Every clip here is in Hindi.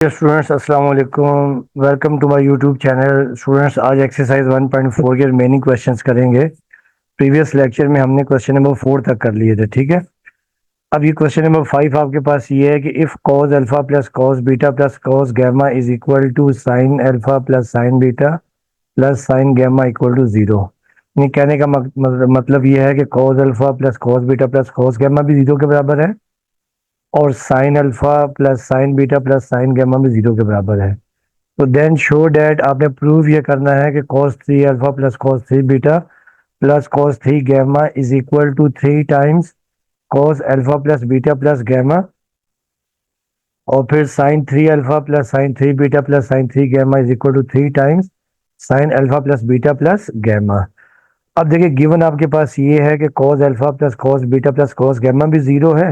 स्टूडेंट्स अस्सलाम वालेकुम। Welcome to my YouTube channel. Students आज एक्सरसाइज 1.4 के रिमेनिंग क्वेश्चंस करेंगे। प्रीवियस लेक्चर में हमने क्वेश्चन नंबर 4 तक कर लिए थे, ठीक है। अब ये क्वेश्चन नंबर 5 आपके पास ये है कि if cos alpha plus cos beta plus cos gamma is equal to sine alpha plus sine beta plus sine gamma equal to zero. ये कहने का मतलब ये है कि cos alpha plus cos beta plus cos gamma भी जीरो के बराबर है और sine alpha plus sine beta plus sine gamma भी जीरो के बराबर है। तो देन शो डैट आपने प्रूव ये करना है कि cos 3 alpha plus cos 3 beta plus cos 3 gamma is equal to 3 times cos alpha plus beta plus gamma और फिर sin 3 alpha plus sin 3 beta plus sin 3 gamma is equal to 3 times sin alpha plus beta plus gamma. अब देखिए गिवन आपके पास ये है कि cos alpha plus cos beta plus cos gamma भी जीरो है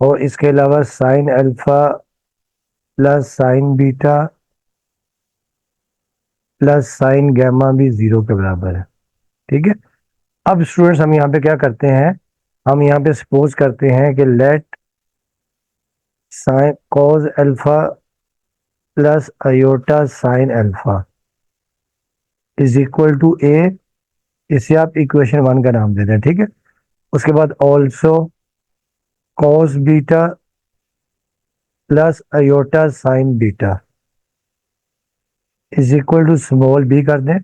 और इसके अलावा sin alpha plus sin beta plus sine gamma भी जीरो के बराबर है, ठीक है। अब स्टूडेंट्स हम यहाँ पे क्या करते हैं, हम यहाँ पे सपोज करते हैं कि let sine cos alpha plus iota sine alpha is equal to A. इसे आप इक्वेशन 1 का नाम दे दें, ठीक है। उसके बाद also cos beta plus iota sine beta is equal to small B कर दें।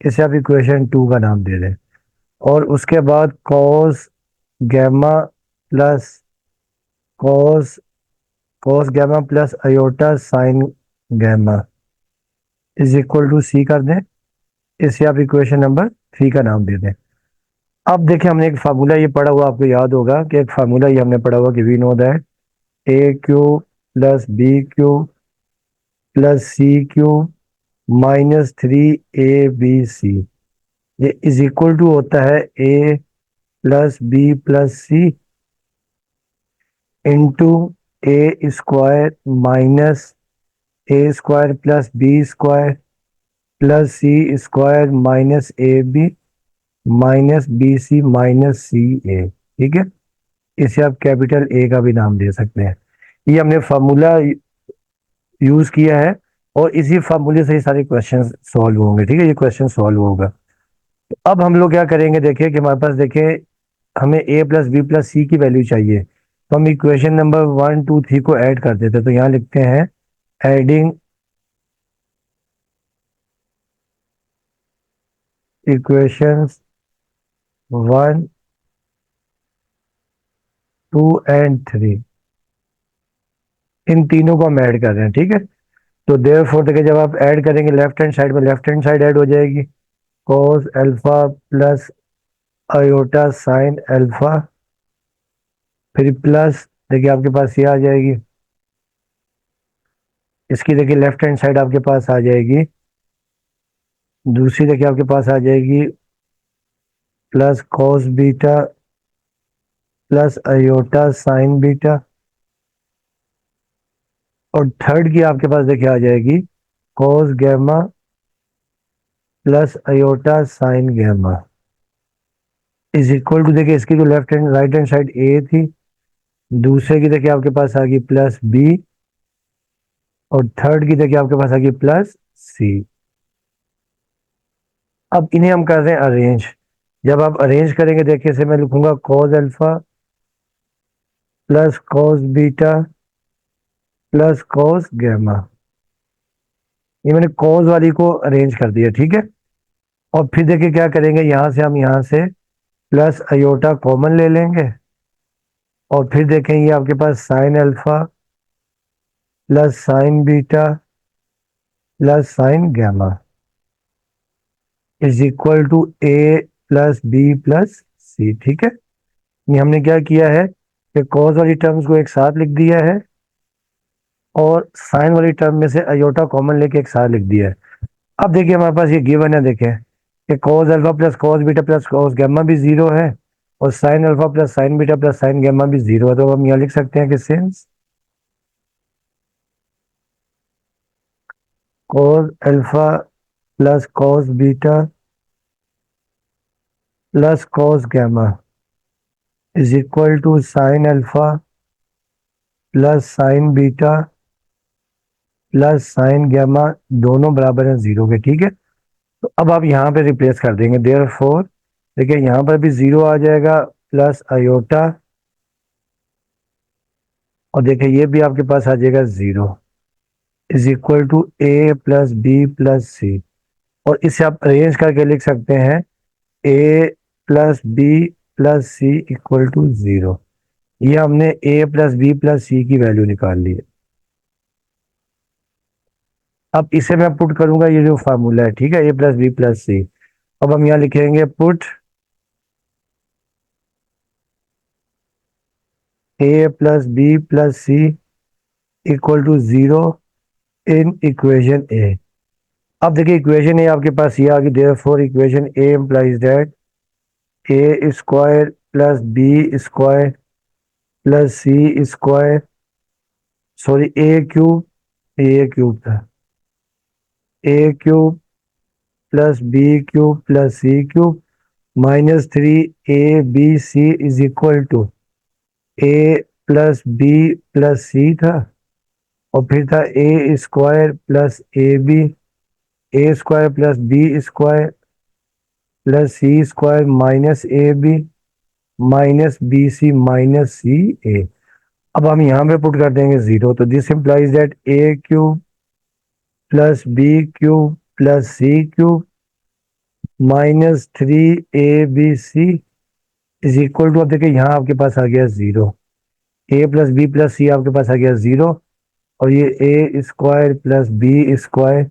इसे आप इक्वेशन 2 का नाम दे दें और उसके बाद cos gamma plus cos cos gamma plus iota sine gamma is equal to C कर दें। इसे आप इक्वेशन नंबर 3 का नाम दे दें। अब देखिए हमने एक फार्मूला ये पढ़ा हुआ, आपको याद होगा कि एक फार्मूला ये हमने पढ़ा हुआ कि we know that A cube plus B cube plus C cube minus 3 AB C, ये इज इक्वल टू होता है A plus B plus C into A square minus A square plus B square plus C square minus A B minus B C minus C A, ठीक है। इसे आप कैपिटल ए का भी नाम दे सकते हैं। ये हमने फार्मूला यूज किया है और इसी फार्मूले से ही सारे क्वेश्चन सॉल्व होंगे, ठीक है। ये क्वेश्चन सॉल्व होगा। तो अब हम लोग क्या करेंगे, देखिए कि हमारे पास देखिए हमें ए प्लस बी प्लस सी की वैल्यू चाहिए, तो हम इक्वेशन नंबर 1 2 3 को ऐड कर देते हैं। तो यहाँ लिखते हैं एडिंग इक्वेशंस 1 2 एंड 3, इन तीनों को हम ऐड कर रहे हैं, ठीक है। तो देयरफॉर देखिए जब आप ऐड करेंगे लेफ्ट हैंड साइड में लेफ्ट हैंड साइड ऐड हो जाएगी, cos alpha plus iota sine alpha, फिर प्लस देखिए आपके पास ये आ जाएगी, इसकी देखिए लेफ्ट हैंड साइड आपके पास आ जाएगी, दूसरी देखिए आपके पास आ जाएगी plus cos beta plus iota sine beta और थर्ड की आपके पास देखिए आ जाएगी cos gamma plus iota sine gamma is equal to देखिए इसकी जो left hand right hand side A थी, दूसरे की देखिए आपके पास आ गई प्लस बी और थर्ड की देखिए आपके पास आ गई प्लस सी। अब इन्हें हम कर रहे हैं अरेंज। जब आप अरेंज करेंगे देखिए इसे मैं लिखूंगा cos alpha plus cos beta plus cos gamma. ये मैंने cos वाली को अरेंज कर दिया, ठीक है। और फिर देखिए क्या करेंगे, यहां से हम यहां से प्लस अयोटा कॉमन ले लेंगे और फिर देखेंगे ये आपके पास sine alpha plus sine beta plus sine gamma is equal to A plus B plus C, ठीक है। ये हमने क्या किया है कि कॉस वाली टर्म्स को एक साथ लिख दिया है और साइन वाली टर्म में से अयोटा कॉमन लेके एक साथ लिख दिया है। अब देखिए हमारे पास ये गिवन है, देखें कि cos alpha plus cos beta plus cos gamma भी जीरो है और sine alpha plus sine beta plus sine gamma भी जीरो है। तो हम यहाँ लिख सकते हैं कि since cos alpha plus cos beta plus cos gamma is equal to sine alpha plus sine beta plus sine gamma दोनों बराबर हैं जीरो के, ठीक है। तो अब आप यहाँ पे रिप्लेस कर देंगे, देयरफॉर देखिए यहाँ पर भी जीरो आ जाएगा प्लस आयोटा, और देखिए ये भी आपके पास आ जाएगा zero, is equal to A plus B plus C. और इसे आप अरेंज करके लिख सकते हैं A plus B plus C equal to zero. ये हमने A plus B plus C की वैल्यू निकाल ली है। अब इसे मैं पुट करूंगा, ये जो फार्मूला है, ठीक है, A plus B plus C. अब हम यहाँ लिखेंगे put A plus B plus C equal to zero in equation A. अब देखिए इक्वेशन ए आपके पास ये आ गई, therefore equation A implies that A square plus B square plus C square, sorry A cube था, A cube plus B cube plus C cube minus three A B C is equal to A plus B plus C था, और फिर था A square plus A B, A square plus B square plus C square minus A B minus B C minus C A. अब हम यहाँ पे पुट कर देंगे जीरो, तो this implies that A cube plus B cube plus C cube minus three A B C is equal to, अब देखिए यहाँ आपके पास आ गया zero, A plus B plus C आपके पास आ गया जीरो, और ये A square plus B square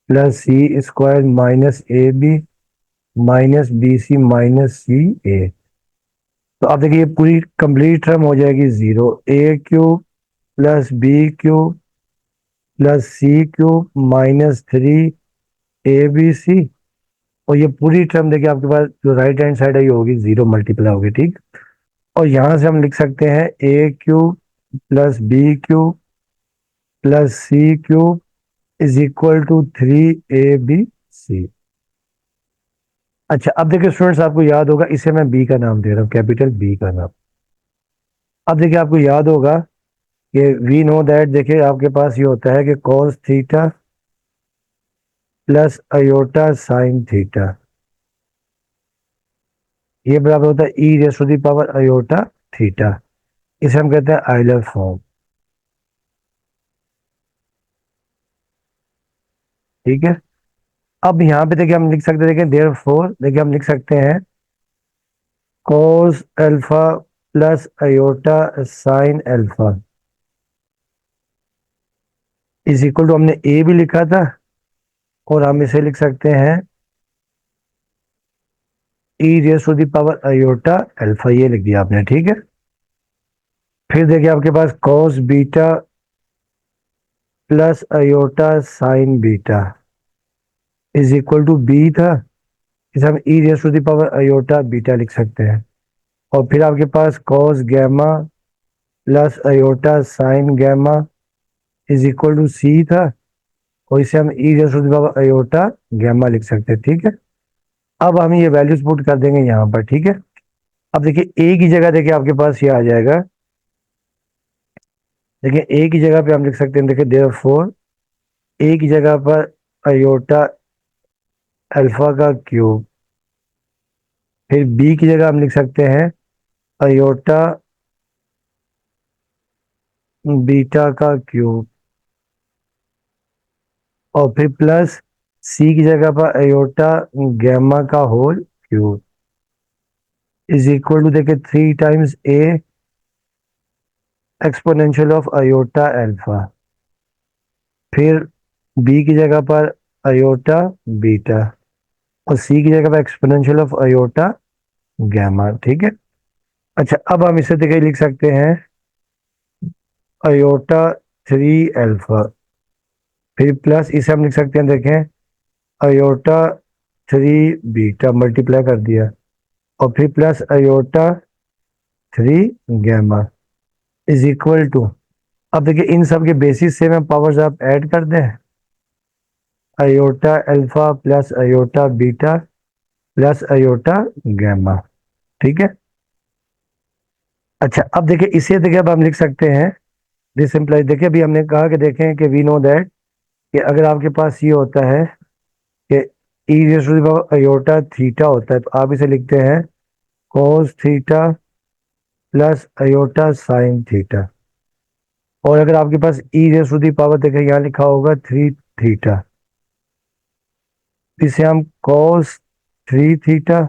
plus C square minus A B minus B C minus C A. तो आप देखिए ये पूरी कंप्लीट टर्म हो जाएगी zero, A cube plus B cube plus C cube minus three A B C, और ये पूरी टर्म देखिए आपके पास जो राइट हैंड साइड है ये होगी जीरो मल्टीप्लाई होगी, ठीक। और यहां से हम लिख सकते हैं A cube plus B cube plus C cube is equal to three A B C. अच्छा अब देखिए स्टूडेंट्स, आपको याद होगा इसे मैं बी का नाम दे रहा हूँ, कैपिटल बी का नाम। अब देखिए आपको याद होगा कि वी नो दैट, देखिए आपके पास ये होता है कि cos theta plus iota sine theta, ये बराबर होता है e raise to the power iota theta. इसे हम कहते हैं आइलर फॉर्म, ठीक है। अब यहाँ पे देखिए हम लिख सकते हैं, देखिए देयरफॉर देखिए हम लिख सकते हैं cos alpha plus iota sine alpha is equal to, हमने ए भी लिखा था और हम इसे लिख सकते हैं E raise to the power iota alpha, ये लिख दिया आपने, ठीक है। फिर देखिए आपके पास cos beta plus iota sine beta is equal to B था, इसे हम E raise to the power iota beta लिख सकते हैं। और फिर आपके पास cos gamma plus iota sine gamma is equal to C था, और इसे हम E raise to the power iota gamma लिख सकते हैं, ठीक है। अब हम ये वैल्यूज पुट कर देंगे यहाँ पर, ठीक है। अब देखिए ए की जगह देखिए आपके पास ये आ जाएगा, देखिए ए की जगह पे हम लिख सकते हैं, देखिए देयरफॉर ए की जगह पर अयोटा अल्फा का क्यूब, फिर बी की जगह हम लिख सकते हैं अयोटा बीटा का क्यूब, और फिर प्लस सी की जगह पर अयोटा गैमा का whole cube is equal to, देखिए three times A exponential of iota alpha, फिर बी की जगह पर अयोटा बीटा, और सी की जगह पर एक्सपोनेंशियल ऑफ अयोटा गैमा, ठीक है। अच्छा अब हम इसे देखिए लिख सकते हैं अयोटा थ्री अल्फा, फिर प्लस इसे हम लिख सकते हैं, देखें अयोटा थ्री बीटा मल्टीप्लाई कर दिया, और फिर plus iota three gamma is equal to, अब देखिए इन सब के बेसिस से मैं पावर्स आप ऐड कर दें, iota alpha plus iota beta plus iota gamma, ठीक है। अच्छा अब देखिए इसे देखिए अब हम लिख सकते हैं, दिस इम्प्लाइज, देखिए अभी हमने कहा कि देखें कि वी नो दैट कि अगर आपके पास ये होता है कि E raise to the power iota theta होता है, तो आप इसे लिखते हैं cos theta plus iota sine theta. और अगर आपके पास E raise to the power, देखिए यहाँ लिखा होगा 3 थीटा, इसे हम cos 3 theta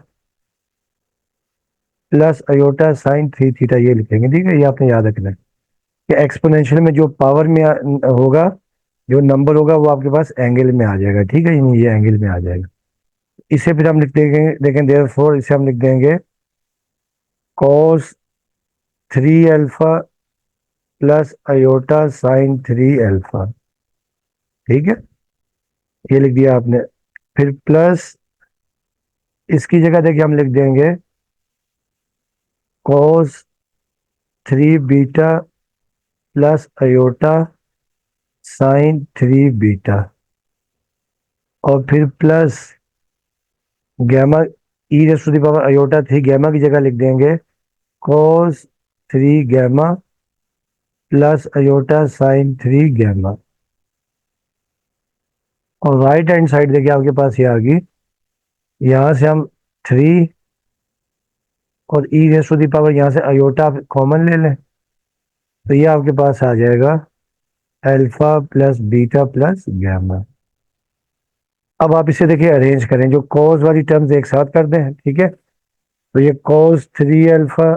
plus iota sine 3 theta ये लिखेंगे। ठीक है, ये आपने याद रखना है कि एक्सपोनेंशियल में जो पावर में होगा, जो नंबर होगा वो आपके पास एंगल में आ जाएगा। ठीक है, ये एंगल में आ जाएगा। इसे फिर हम लिख देंगे, देखें देयरफॉर इसे हम लिख देंगे cos 3 alpha plus iota sine 3 alpha. ठीक है, ये लिख दिया आपने। फिर प्लस इसकी जगह देखिए हम लिख देंगे cos 3 beta plus iota sine 3 beta. और फिर plus gamma, e raise to the power iota थी, गैमा की जगह लिख देंगे cos 3 gamma plus iota sine 3 gamma. और राइट हैंड साइड देखिए आपके पास ये आ गई, यहाँ से हम 3 और e raise to the power यहाँ से अयोटा कॉमन ले लें, तो ये आपके पास आ जाएगा alpha plus beta plus gamma. अब आप इसे देखिए अरेंज करें, जो कॉस वाली टर्म्स एक साथ कर दें। ठीक है, तो ये cos 3 अल्फा,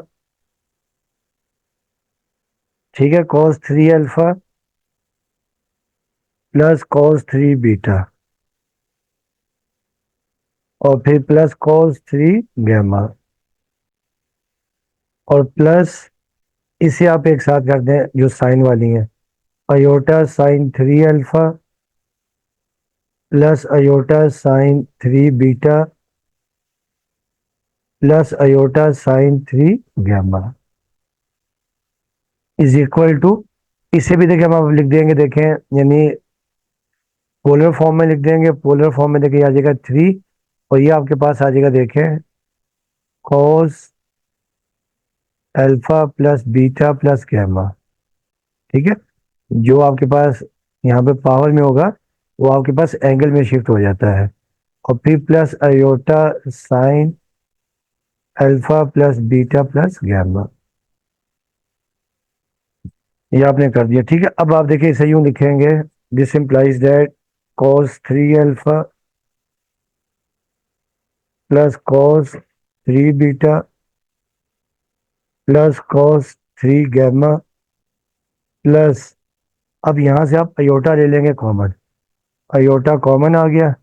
ठीक है, cos 3 alpha plus cos 3 beta और फिर प्लस cos 3 गैमा। और प्लस इसे आप एक साथ कर दें जो साइन वाली है, iota sine 3 alpha plus iota sine 3 beta plus iota sine 3 gamma is equal to, इसे भी देखें हम आप लिख देंगे, देखें यानी पोलर फॉर्म में लिख देंगे। पोलर फॉर्म में देखिए आ जाएगा 3 और ये आपके पास आ जाएगा देखें cos alpha plus beta plus gamma. ठीक है, जो आपके पास यहाँ पे पावर में होगा वो आपके पास एंगल में शिफ्ट हो जाता है। और फिर plus iota sine alpha plus beta plus gamma, ये आपने कर दिया। ठीक है, अब आप देखिए इसे यूं लिखेंगे, this implies that cos 3 alpha plus cos 3 beta plus cos 3 gamma plus, अब यहाँ से आप अयोटा ले लेंगे कॉमन, अयोटा कॉमन आ गया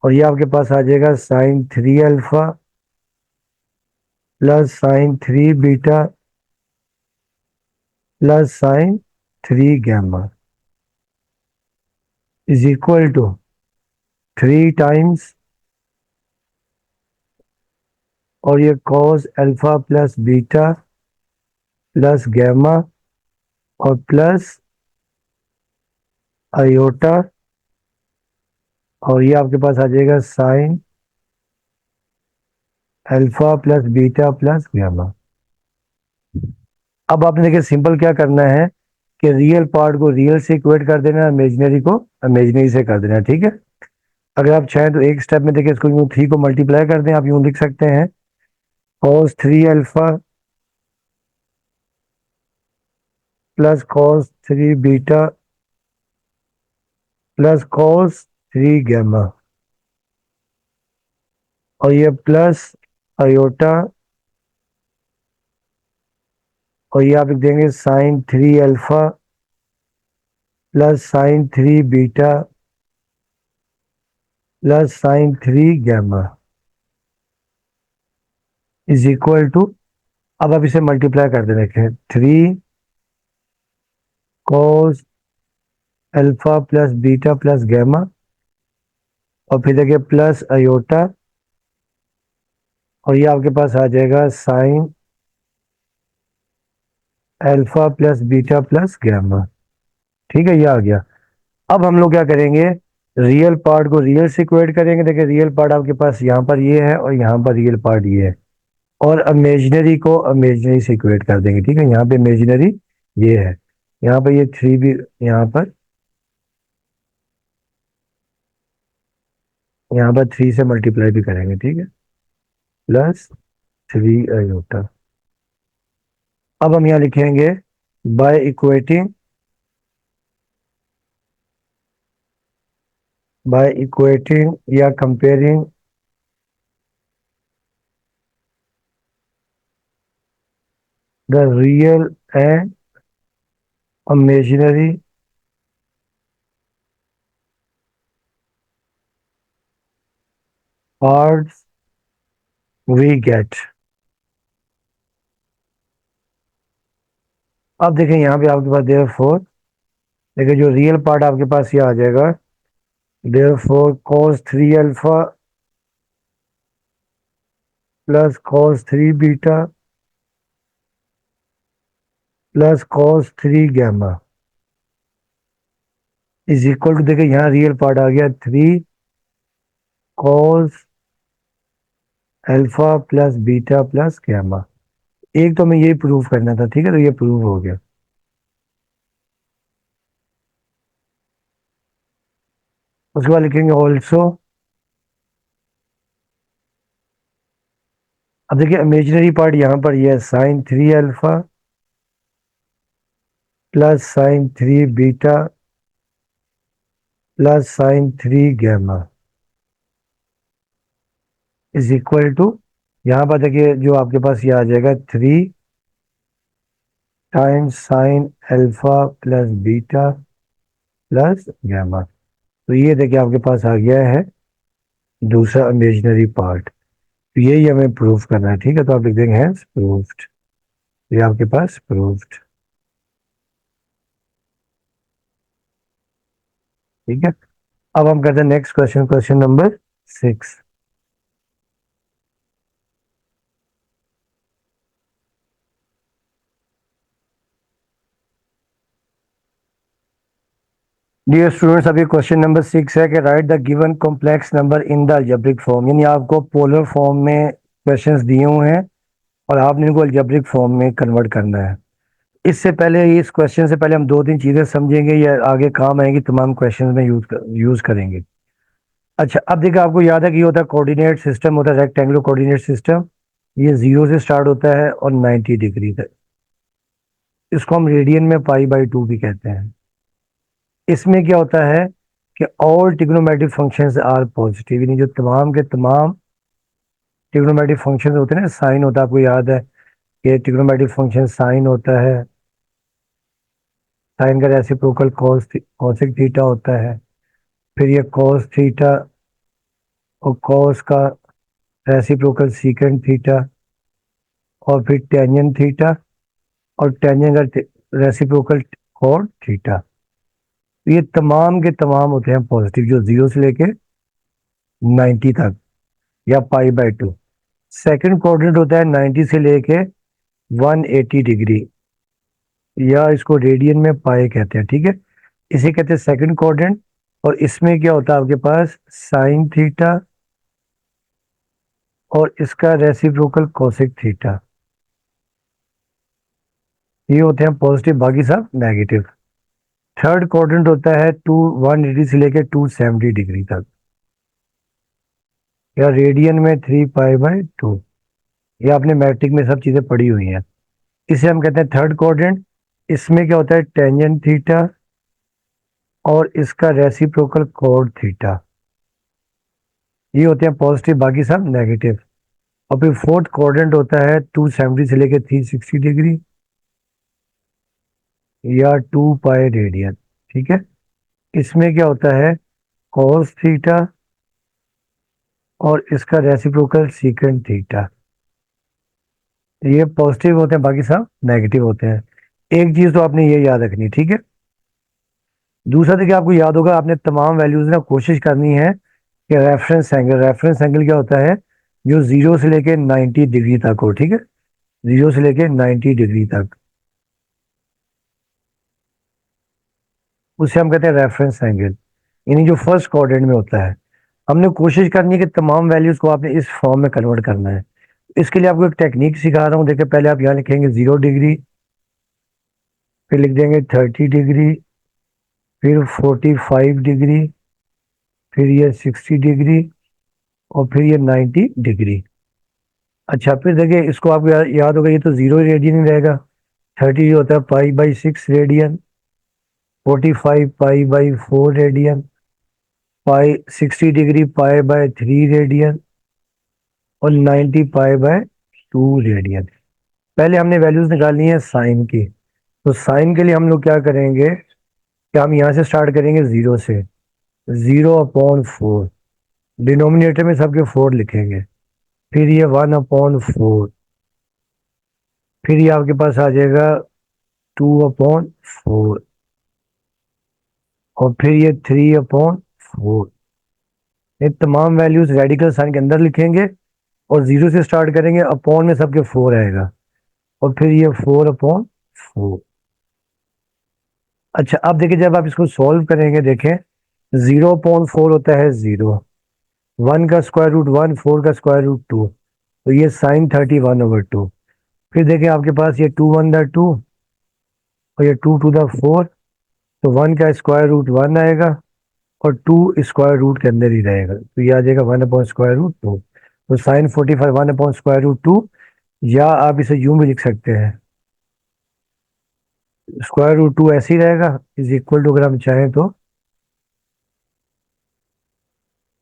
और ये आपके पास आ जाएगा sine 3 alpha plus sine 3 beta plus sine 3 gamma is equal to 3 times, और ये cos alpha plus beta plus gamma और प्लस अयोटा, और ये आपके पास आ जाएगा sine alpha plus beta plus gamma. अब आपने देखिए सिंपल क्या करना है कि रियल पार्ट को रियल से इक्वेट कर देना है, इमेजिनरी को इमेजिनरी से कर देना है। ठीक है, अगर आप चाहें तो एक स्टेप में देखिए इसको यूं 3 को मल्टीप्लाई कर दें, आप यूं लिख सकते हैं cos 3 alpha plus cos 3 beta plus cos 3 gamma और ये प्लस अयोटा और ये आप लिख देंगे sine 3 alpha plus sine 3 beta plus sine 3 gamma is equal to, अब आप इसे मल्टीप्लाई कर दे देखें 3 cos alpha plus beta plus gamma और फिर देखिए प्लस अयोटा और ये आपके पास आ जाएगा sine alpha plus beta plus gamma. ठीक है, ये आ गया। अब हम लोग क्या करेंगे, रियल पार्ट को रियल से इक्वेट करेंगे। देखिए रियल पार्ट आपके पास यहाँ पर ये है और यहाँ पर रियल पार्ट ये है, और इमेजिनरी को इमेजिनरी से इक्वेट कर देंगे। ठीक है, यहाँ पे इमेजिनरी ये है, यहाँ पर ये 3 भी, यहाँ पर 3 से मल्टीप्लाई भी करेंगे, ठीक है, प्लस 3 i। अब हम यहाँ लिखेंगे बाय इक्वेटिंग, या comparing the real and imaginary parts we get. अब देखें यहाँ पे आपके पास देयरफॉर, देखिए जो रियल पार्ट आपके पास ये आ जाएगा, therefore cos 3 alpha plus cos 3 beta plus cos 3 gamma is equal to, देखिए यहाँ रियल पार्ट आ गया 3 cos alpha plus beta plus gamma. एक तो हमें ये प्रूव करना था, ठीक है, तो ये प्रूव हो गया। उसके बाद लिखेंगे ऑल्सो, अब देखिए इमेजिनरी पार्ट यहाँ पर ये है sine 3 alpha plus sine 3 beta plus sine 3 gamma is equal to, यहाँ पर देखिए जो आपके पास ये आ जाएगा 3 times sine alpha plus beta plus gamma. तो ये देखिए आपके पास आ गया है दूसरा इमेजिनरी पार्ट। तो यही हमें प्रूफ करना है, ठीक है, तो आप लिख देंगे हैज प्रूव्ड, ये आपके पास प्रूव्ड, ठीक है। अब हम करते हैं next question, question number 6। Dear students, अभी क्वेश्चन नंबर 6 है कि write the given complex number in the algebraic form, यानी आपको पोलर फॉर्म में क्वेश्चंस दिए हुए हैं और आपने इनको अलजेब्रिक फॉर्म में कन्वर्ट करना है। इससे पहले, इस क्वेश्चन से पहले हम दो तीन चीजें समझेंगे, या आगे काम आएंगी, तमाम क्वेश्चंस में यूज करेंगे। अच्छा, अब देखिए आपको याद है कि ये होता है कोऑर्डिनेट सिस्टम, होता है रेक्टेंगुलर कोऑर्डिनेट सिस्टम। ये 0 से स्टार्ट होता है और 90 डिग्री तक। इसको हम रेडियन में π/2 भी कहते हैं। इसमें क्या होता है कि all trigonometric functions are positive, यानी जो तमाम के तमाम ट्रिग्नोमेट्रिक फंक्शंस होते हैं ना, साइन होता है, आपको याद है कि ट्रिग्नोमेट्रिक फंक्शन साइन होता है, साइन का रेसिप्रोकल कॉसिक थीटा होता है, फिर ये कॉस थीटा और कॉस का रेसिप्रोकल सीकेंट थीटा, और फिर टेंजेंट थीटा और टेंजेंट का रेसिप्रोकल कॉट थीटा। तो ये तमाम के तमाम होते हैं पॉजिटिव, जो 0 से लेके 90 तक, या π/2। सेकंड कोऑर्डिनेट होता है 90 से लेके 180 डिग्री, या इसको रेडियन में पाई कहते हैं, ठीक है, इसे कहते हैं सेकंड कोऑर्डिनेट। और इसमें क्या होता है आपके पास साइन थीटा और इसका रेसिप्रोकल कोसेक थीटा, ये होते हैं पॉजिटिव, बाकी सब नेगेटिव। थर्ड कोऑर्डिनेट होता है 180 से लेके 270 डिग्री तक, या रेडियन में 3π/2। ये आपने मैट्रिक में सब चीजें पढ़ी हुई हैं। इसे हम कहते हैं थर्ड कोऑर्डिनेट। इसमें क्या होता है टेंजेंट थीटा और इसका रेसिप्रोकल कोड थीटा, ये होते हैं पॉजिटिव, बाकी सब नेगेटिव। और फिर फोर्थ कोऑर्डिनेट होता है 270 से लेके 360 डिग्री, या 2π रेडियन, ठीक है। इसमें क्या होता है cos थीटा और इसका रेसिप्रोकल सीकेंट थीटा, ये पॉजिटिव होते हैं, बाकी सब नेगेटिव होते हैं। एक चीज तो आपने ये याद रखनी, ठीक है। दूसरा देखिए, आपको याद होगा, आपने तमाम वैल्यूज ना कोशिश करनी है कि रेफरेंस एंगल क्या होता है, जो 0 से लेके 90 डिग्री तक हो, ठीक है, 0 से लेके 90 डिग्री तक, उसे हम कहते हैं रेफरेंस एंगल, यानी जो फर्स्ट क्वाड्रेंट में होता है। हमने कोशिश करनी है कि तमाम वैल्यूज को आपने इस फॉर्म में कन्वर्ट करना है। इसके लिए आपको एक टेक्निक सिखा रहा हूँ। देखिए, पहले आप यहाँ लिखेंगे 0 डिग्री, फिर लिख देंगे 30 डिग्री, फिर 45 डिग्री, फिर ये 60 डिग्री, और फिर ये 90 डिग्री। अच्छा फिर देखिए इसको आपको याद होगा, ये तो 0 रेडियन ही रहेगा। 30 होता है पाई/6 रेडियन, 45 पाई/4 रेडियन, पाई 60 डिग्री पाई/3 रेडियन, और 90 पाई/2 रेडियन। पहले हमने वैल्यूज निकालनी है साइन की। तो साइन के लिए हम लोग क्या करेंगे कि हम यहाँ से स्टार्ट करेंगे 0 से। 0/4, डिनोमिनेटर में सबके 4 लिखेंगे। फिर ये 1/4, फिर ये आपके पास आ जाएगा 2/4, और फिर ये 3/4। ये तमाम वैल्यूज रेडिकल साइन के अंदर लिखेंगे, और 0 से स्टार्ट करेंगे, अपॉन में सबके 4 आएगा, और फिर ये 4/4। अच्छा अब देखिए जब आप इसको सॉल्व करेंगे, देखें 0/4 होता है 0, 1 का स्क्वायर रूट 1, 4 का स्क्वायर रूट 2, तो ये साइन 31/2। फिर देखें आपके पास ये 2 1 2, और ये 2 2 4, तो 1 का स्क्वायर रूट 1 आएगा, और 2 स्क्वायर रूट के अंदर ही रहेगा, तो ये आ जाएगा 1/√2। तो साइन 45 1/√2, या आप इसे यूं भी लिख सकते हैं, √2 ऐसे ही रहेगा, इज इक्वल टू, अगर हम चाहें तो,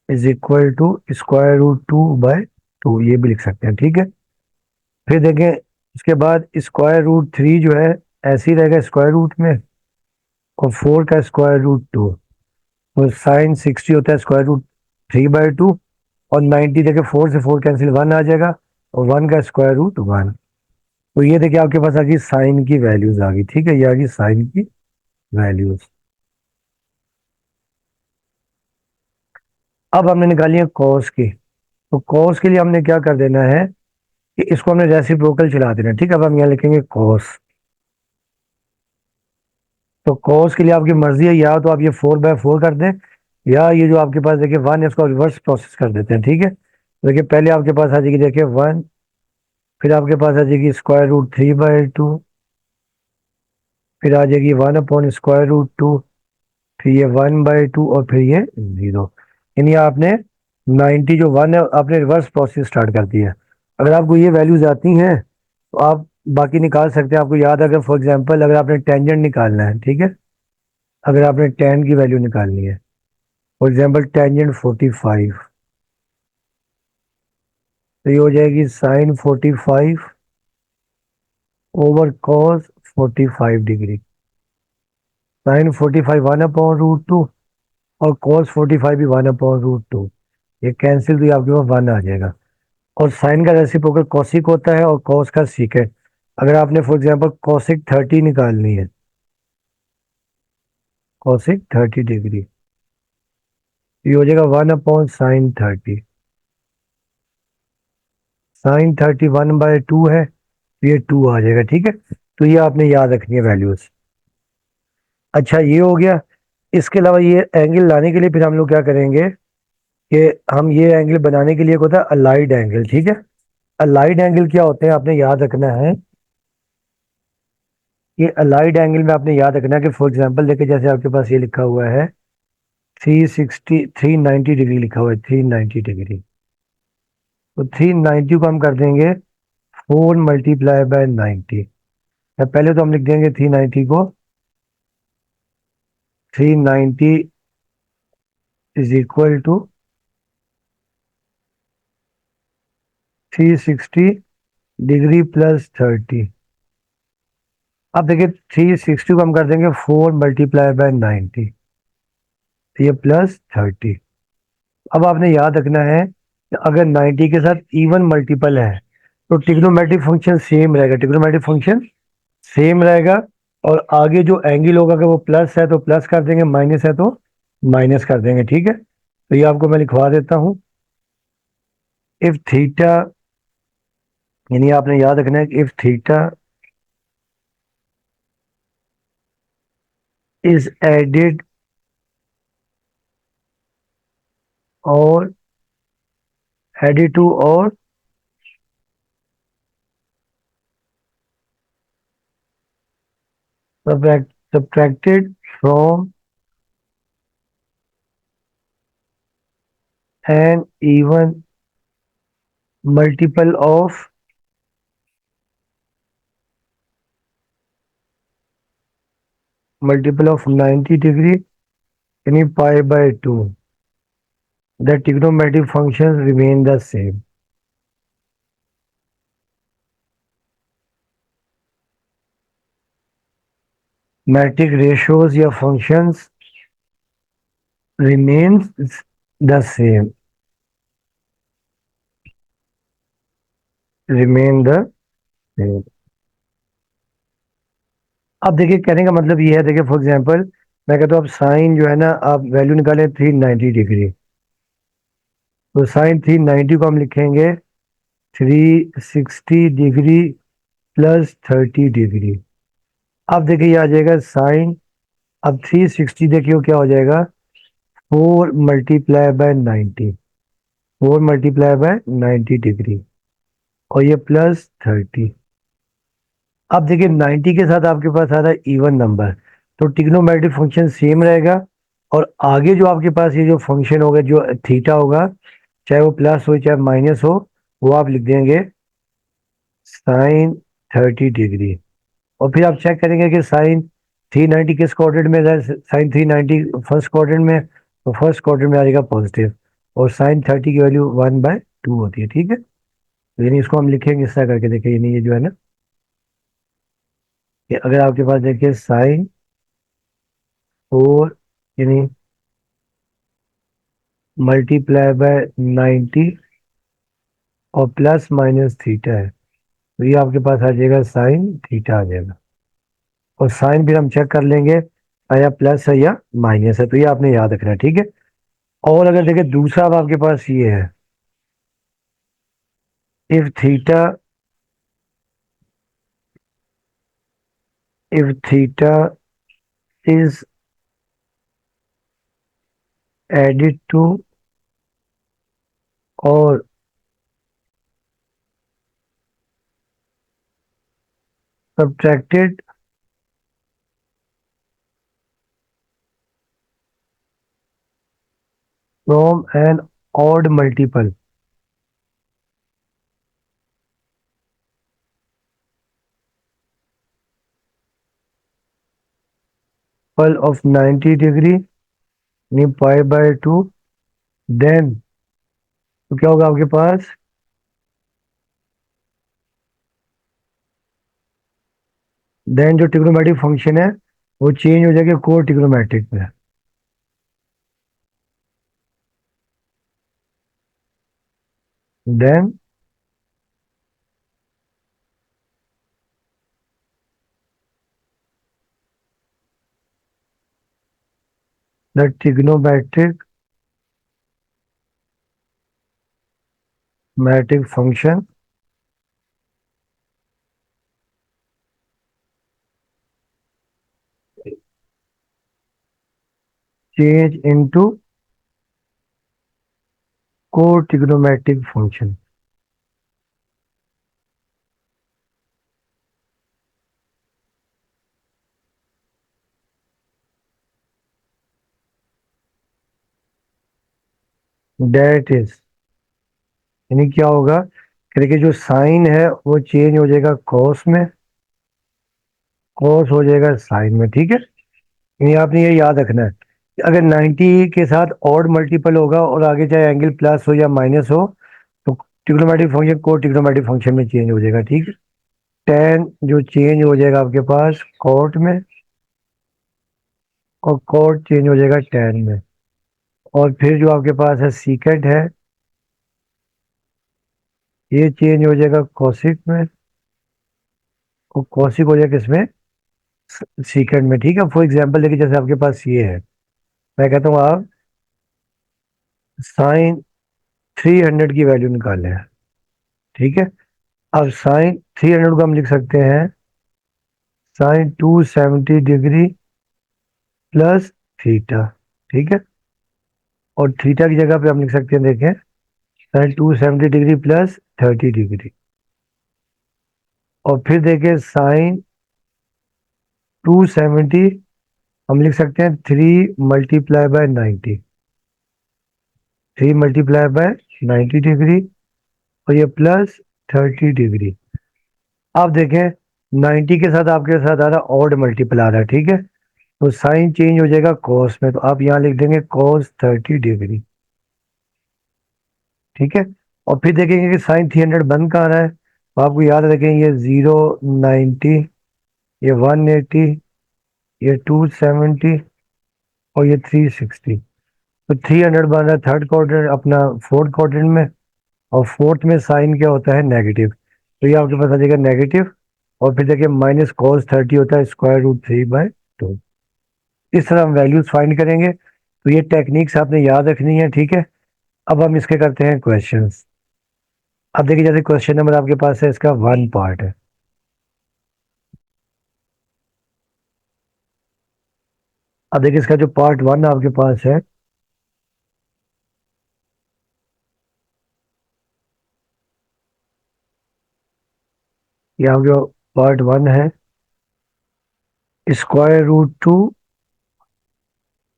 इज इक्वल टू √2/2, ये भी लिख सकते हैं, ठीक है। फिर देखें इसके बाद √3 जो है ऐसे ही रहेगा स्क्वायर रूट में, और 4 का √2, तो साइन 60 होता है √3/2, और 90 देखे 4 से 4 कैंसिल, 1 आ जाएगा, और 1 का √1। तो ये देखिए आपके पास आ गई साइन की वैल्यूज आ गई, ठीक है, ये आ गई साइन की वैल्यूज। अब हमने निकाली है कॉस की। तो कॉस के लिए हमने क्या कर देना है कि इसको हमने रेसिप्रोकल चला देना है, ठीक है। अब हम यहाँ लिखेंगे कॉस। तो कॉस के लिए आपकी मर्जी है, या तो आप ये 4/4 कर दें, या ये जो आपके पास देखिए 1 है इसको रिवर्स प्रोसेस कर देते हैं, ठीक है। तो देखिए पहले आपके पास आ जाएगी, देखिए 1, फिर आपके पास आ जाएगी √3/2, फिर आ जाएगी 1/√2, फिर ये 1/2, और फिर ये 0। यानी आपने 90 जो 1 है आपने रिवर्स प्रोसेस स्टार्ट कर दिया। अगर आपको ये वैल्यूज आती हैं तो आप बाकी निकाल सकते हैं। आपको याद है, अगर फॉर एग्जांपल अगर आपने टेंजेंट निकालना है, ठीक है, अगर आपने टेन की वैल्यू निकालनी है, फॉर एग्जांपल टेंजेंट 45, तो ये हो जाएगी sine 45 over cos 45 degree. Sine 45 1/√2, और कॉस 45 भी 1/√2। ये कैंसिल, तो ये आपके पास 1 आ जाएगा। और साइन का रेसिप्रोकल कॉसिक होता है, और कॉस का सीकेंड। अगर आपने फॉर एग्जांपल कॉसिक 30 निकालनी है, कॉसिक 30 डिग्री, ये हो जाएगा 1/sin 30। sin 30 1/2 है, तो ये 2 आ जाएगा, ठीक है। तो ये आपने याद रखनी है वैल्यूज। अच्छा ये हो गया। इसके अलावा ये एंगल लाने के लिए फिर हम लोग क्या करेंगे कि हम ये एंगल बनाने के लिए एक होता है अलाइड एंगल, ठीक है। अलाइड एंगल क्या होते हैं आपने याद रखना है कि अलाइड एंगल में आपने याद रखना है कि फॉर एग्जांपल देखिए जैसे आपके पास ये लिखा हुआ है 390 डिग्री लिखा हुआ है, 390 डिग्री। तो 390 को हम कर देंगे 4 × 90। पहले तो हम लिख देंगे 390 को, 390 is equal to 360 degree plus 30। अब देखिए 360 को हम कर देंगे 4 × 90, ये प्लस 30। अब आपने याद रखना है कि अगर 90 के साथ इवन मल्टीपल है तो ट्रिग्नोमेट्रिक फंक्शन सेम रहेगा, ट्रिग्नोमेट्रिक फंक्शन सेम रहेगा। और आगे जो एंगल होगा, अगर वो प्लस है तो प्लस कर देंगे, माइनस है तो माइनस कर देंगे, ठीक है। तो ये आपको मैं लिखवा देता हूँ। इफ थीटा, यानी आपने याद रखना है कि इफ थीटा इज एडेड और एडेड टू और subtracted from an even multiple of 90 degree any pi by 2. The trigonometric functions remain the same. Metric ratios या functions remains the same. Remain the same. अब देखिए कहने का मतलब ये है, देखिए फॉर एग्जांपल मैं कहता हूँ आप साइन जो है ना आप वैल्यू निकालें 390 डिग्री, तो साइन 390 को हम लिखेंगे 360 डिग्री प्लस 30 डिग्री। अब देखिए ये आ जाएगा साइन, अब 360 देखिए क्या हो जाएगा 4 multiply bye 90, 4 multiply bye 90 degree और ये प्लस 30। अब देखिए 90 के साथ आपके पास आ रहा है इवन नंबर, तो ट्रिग्नोमेट्रिक फंक्शन सेम रहेगा और आगे जो आपके पास ये जो फंक्शन होगा जो थीटा होगा, चाहे वो प्लस हो चाहे माइनस हो, वो आप लिख देंगे साइन 30 डिग्री। और फिर आप चेक करेंगे कि साइन 390 किस क्वाड्रेंट में है, साइन 390 फर्स्ट क्वाड्रेंट में, तो फर्स्ट क्वाड्रेंट में आ जाएगा पॉजिटिव और साइन 30 की वैल्यू 1/2 होती है, ठीक है। तो यानी इसको हम लिखेंगे इस तरह करके, देखिए यानी ये जो है ना, कि अगर आपके पास देखिए साइन 4 यानी मल्टीप्लाई बाय 90 और प्लस माइनस थीटा है, तो ये आपके पास आ जाएगा साइन थीटा आ जाएगा। और साइन फिर हम चेक कर लेंगे या प्लस है या माइनस है, तो ये आपने याद रखना है, ठीक है। और अगर देखिए दूसरा अब आपके पास ये है, if theta is added to और subtracted from an odd multiple of 90 degree यानी पाई बाय 2, देन तो क्या होगा आपके पास, देन जो ट्रिग्नोमेट्रिक फंक्शन है वो चेंज हो जाएगा को ट्रिग्नोमेट्रिक में। Then the trigonometric metric function change into co trigonometric function. That is यानी क्या होगा कि देखिए जो साइन है वो चेंज हो जाएगा कॉस में, कॉस हो जाएगा साइन में, ठीक है। यानी आपने ये याद रखना है कि अगर 90 के साथ ऑड मल्टीपल होगा और आगे चाहे एंगल प्लस हो या माइनस हो, तो ट्रिग्नोमेट्रिक फंक्शन को ट्रिग्नोमेट्रिक फंक्शन में चेंज हो जाएगा, ठीक है। टेन जो चेंज हो जाएगा आपके पास कॉट में और कॉट चेंज हो जाएगा टेन में, और फिर जो आपके पास है सीकेंट है ये चेंज हो जाएगा कॉसिक में और कॉसिक हो जाएगा किसमें, सीकेंट में, ठीक है। फॉर एग्जांपल देखिए जैसे आपके पास ये है, मैं कहता हूँ आप साइन 300 की वैल्यू निकालें, ठीक है। अब साइन 300 को हम लिख सकते हैं साइन 270 डिग्री प्लस थीटा, ठीक है। और थीटा की जगह पे हम लिख सकते हैं देखें साइन 270 डिग्री प्लस 30 डिग्री, और फिर देखें साइन 270 हम लिख सकते हैं 3 × 90, 3 × 90 और ये +30 डिग्री। आप देखें 90 के साथ आपके साथ आ रहा ऑड मल्टीपल आ रहा है, ठीक है, तो साइन चेंज हो जाएगा कॉस में, तो आप यहाँ लिख देंगे cos 30 डिग्री, ठीक है। और फिर देखेंगे कि साइन 300 बन कहाँ रहा है, तो आपको याद रखें ये 0, 90, ये 180, ये 270 और ये 360। तो 300 बन रहा है थर्ड क्वाड्रेंट अपना फोर्थ क्वाड्रेंट में, और फोर्थ में साइन क्या होता है नेगेटिव, तो ये आपके पास आ जाएगा नेगेटिव। और फिर देखिए -cos 30 होता है √3/2। इस तरह हम वैल्यूज फाइंड करेंगे, तो ये टेक्निक्स आपने याद रखनी है, ठीक है। अब हम इसके करते हैं क्वेश्चंस। अब देखिए जैसे क्वेश्चन नंबर आपके पास है, इसका 1 पार्ट है। अब देखिए इसका जो पार्ट 1 आपके पास है, यहाँ जो पार्ट 1 है, √2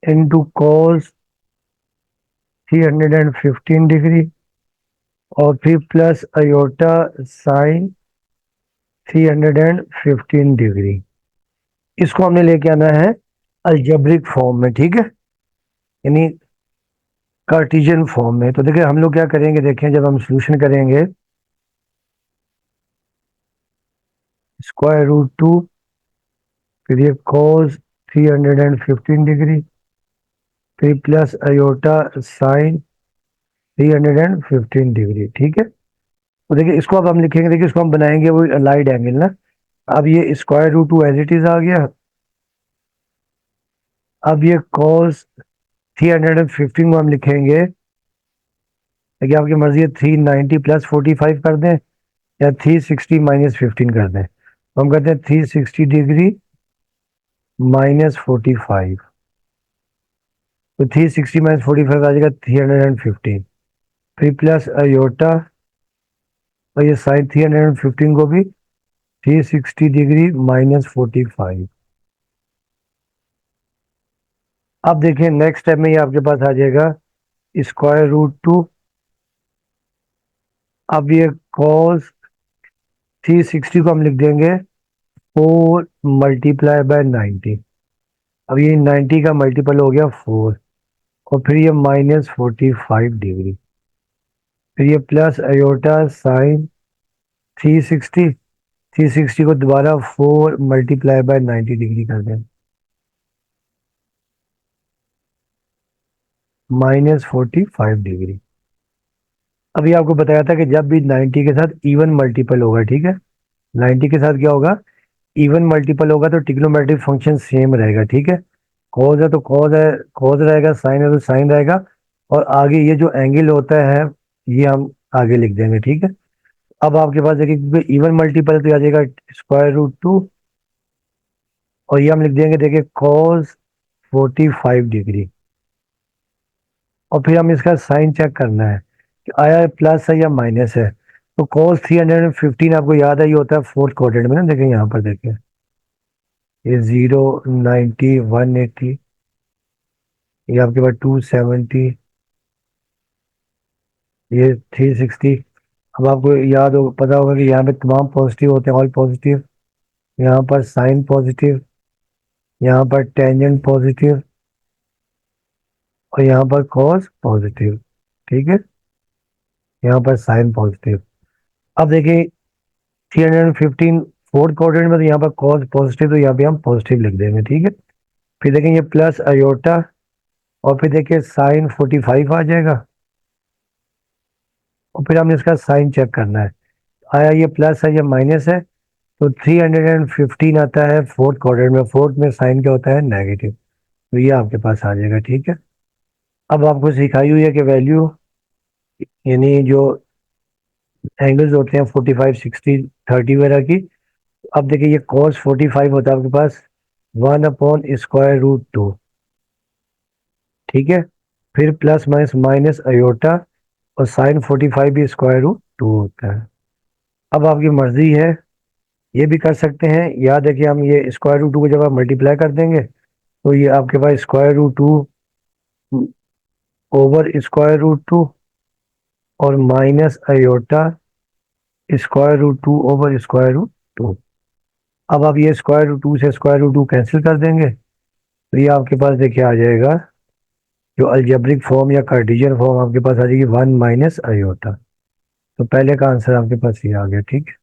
इंटू cos 315 डिग्री और फिर प्लस अयोटा साइन 315 डिग्री। इसको हमने लेके आना है अलजेब्रिक फॉर्म में, ठीक है, यानी कार्टेशियन फॉर्म में। तो देखिए हम लोग क्या करेंगे, देखें जब हम सोल्यूशन करेंगे, √2 फिर ये cos 315 डिग्री फिर प्लस अयोटा साइन 315 डिग्री, ठीक है। तो देखिए इसको अब हम लिखेंगे, देखिए इसको हम बनाएंगे वो अलाइड एंगल ना। अब ये √2 एज इट इज आ गया। अब ये cos 315 को हम लिखेंगे, देखिए आपकी मर्जी है 390 + 45 कर दें या 360 - 15 कर दें, तो हम कहते हैं 360 डिग्री -45, तो 360 - 45 आ जाएगा 315, फिर प्लस अयोटा और ये साइन 315 को भी 360 डिग्री -45। अब देखिए नेक्स्ट स्टेप में ये आपके पास आ जाएगा √2। अब ये cos 360 को हम लिख देंगे 4 × 90। अब ये 90 का मल्टीपल हो गया 4 और फिर ये -45 डिग्री, फिर ये प्लस अयोटा साइन 360 को दोबारा 4 × 90 डिग्री कर दें, -45 डिग्री। अभी आपको बताया था कि जब भी 90 के साथ इवन मल्टीपल होगा, ठीक है, 90 के साथ क्या होगा, इवन मल्टीपल होगा, तो ट्रिग्नोमेट्रिक फंक्शन सेम रहेगा, ठीक है। कॉज है तो कॉज है, कॉज रहेगा, साइन है तो साइन रहेगा, और आगे ये जो एंगल होता है ये हम आगे लिख देंगे, ठीक है। अब आपके पास देखिए क्योंकि इवन मल्टीपल तो आ जाएगा √2 और ये हम लिख देंगे देखिए cos 45 डिग्री, और फिर हम इसका साइन चेक करना है कि आया प्लस है या माइनस है। तो cos 315 आपको याद है ये होता है फोर्थ क्वाड्रेंट में ना, देखें यहाँ पर देखें ये 0, 90, 180, ये आपके पास 270, ये 360। अब आपको याद हो पता होगा कि यहाँ पे तमाम पॉजिटिव होते हैं, ऑल पॉजिटिव, यहाँ पर साइन पॉजिटिव, यहाँ पर टेंजेंट पॉजिटिव और यहाँ पर कॉस पॉजिटिव, ठीक है, यहाँ पर साइन पॉजिटिव। अब देखिए 315 फोर्थ क्वाड्रेंट में, तो यहाँ पर कॉस पॉजिटिव, तो यहाँ पे हम पॉजिटिव लिख देंगे, ठीक है। फिर देखें ये प्लस अयोटा और फिर देखिए साइन 45 आ जाएगा, और फिर हमने इसका साइन चेक करना है आया ये प्लस है या माइनस है। तो 315 आता है फोर्थ क्वाड्रेंट में, फोर्थ में साइन क्या होता है नेगेटिव, तो ये आपके पास आ जाएगा, ठीक है। अब आपको सिखाई हुई है कि वैल्यू यानी जो एंगल्स होते हैं 45, 60, 30 वगैरह की। अब देखिए ये cos 45 होता है आपके पास 1/√2, ठीक है, फिर प्लस माइनस माइनस अयोटा और साइन 45 भी √2 होता है। अब आपकी मर्जी है ये भी कर सकते हैं, या देखिए हम ये स्क्वायर रूट टू को जब आप मल्टीप्लाई कर देंगे तो ये आपके पास square root two over square root two और minus iota square root two over square root two. अब आप ये स्क्वायर रूट टू से स्क्वायर रूट टू कैंसिल कर देंगे तो ये आपके पास देखिए आ जाएगा, जो अलजेब्रिक फॉर्म या कार्टेशियन फॉर्म आपके पास आ जाएगी 1 - आयोटा। तो पहले का आंसर आपके पास ये आ गया, ठीक है।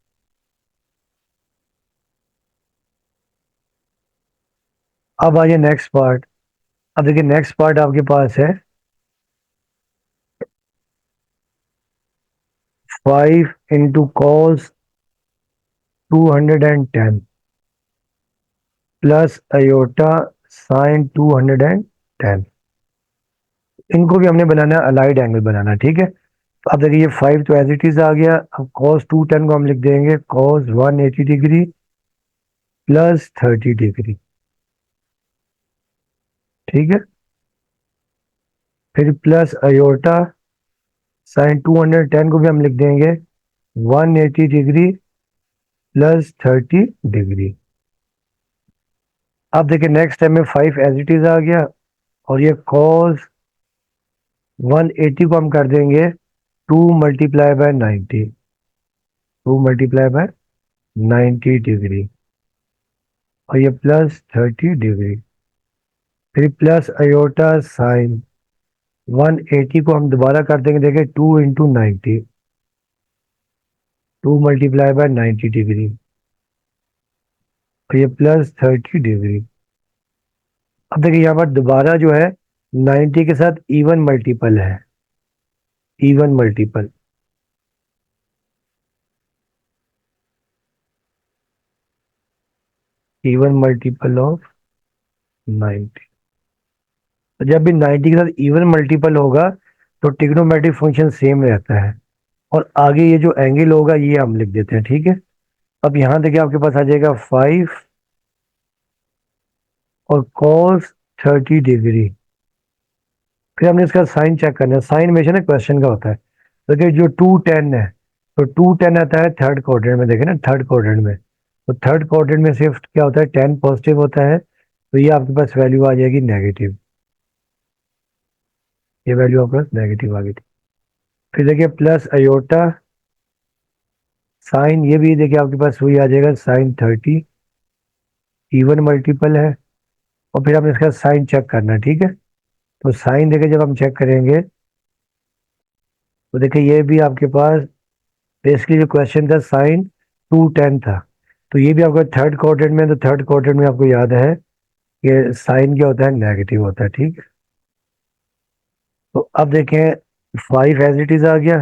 अब आ जाए नेक्स्ट पार्ट। अब देखिए नेक्स्ट पार्ट आपके पास है 5 × cos 210 प्लस आयोटा साइन 210। इनको भी हमने बनाना है, अलाइड एंगल बनाना है, ठीक है। तो अब देखिए ये 5 तो एज इट इज आ गया। अब cos 210 को हम लिख देंगे cos 180 डिग्री प्लस 30 डिग्री, ठीक है। फिर प्लस आयोटा साइन 210 को भी हम लिख देंगे 180 डिग्री प्लस 30 डिग्री। अब देखिए नेक्स्ट टाइम में 5 एज इट इज आ गया, और ये cos 180 को हम कर देंगे 2 × 90, 2 × 90 डिग्री, और ये प्लस 30 डिग्री। फिर प्लस आयोटा साइन 180 को हम दोबारा कर देंगे, देखिए 2 × 90, 2 × 90 डिग्री, और ये प्लस 30 डिग्री। अब देखिए यहाँ पर दोबारा जो है 90 के साथ इवन मल्टीपल है, even multiple. Even multiple of 90। तो जब भी 90 के साथ इवन मल्टीपल होगा तो ट्रिग्नोमेट्रिक फंक्शन सेम रहता है, और आगे ये जो एंगल होगा ये हम लिख देते हैं, ठीक है। अब यहाँ देखिए आपके पास आ जाएगा 5 और cos 30 डिग्री। फिर हमने इसका साइन चेक करना है। साइन हमेशा ना क्वेश्चन का होता है। तो देखिए जो 210 है, तो 210 आता है थर्ड क्वाड्रेंट में, देखे ना थर्ड क्वाड्रेंट में। तो थर्ड क्वाड्रेंट में सिर्फ क्या होता है, 10 पॉजिटिव होता है, तो ये आपके पास वैल्यू आ जाएगी नेगेटिव। ये वैल्यू आपके पास नेगेटिव आ गई थी। फिर देखिए प्लस अयोटा साइन, ये भी देखिए आपके पास वही आ जाएगा साइन 30, इवन मल्टीपल है। और फिर हम इसका साइन चेक करना है, ठीक है। तो साइन देखिए जब हम चेक करेंगे तो देखिए ये भी आपके पास बेसिकली जो क्वेश्चन था साइन 210 था, तो ये भी आपका थर्ड क्वाड्रेंट में। तो थर्ड क्वाड्रेंट में आपको याद है कि साइन क्या होता है, नेगेटिव होता है, ठीक है। तो अब देखें 5 एज इट इज आ गया,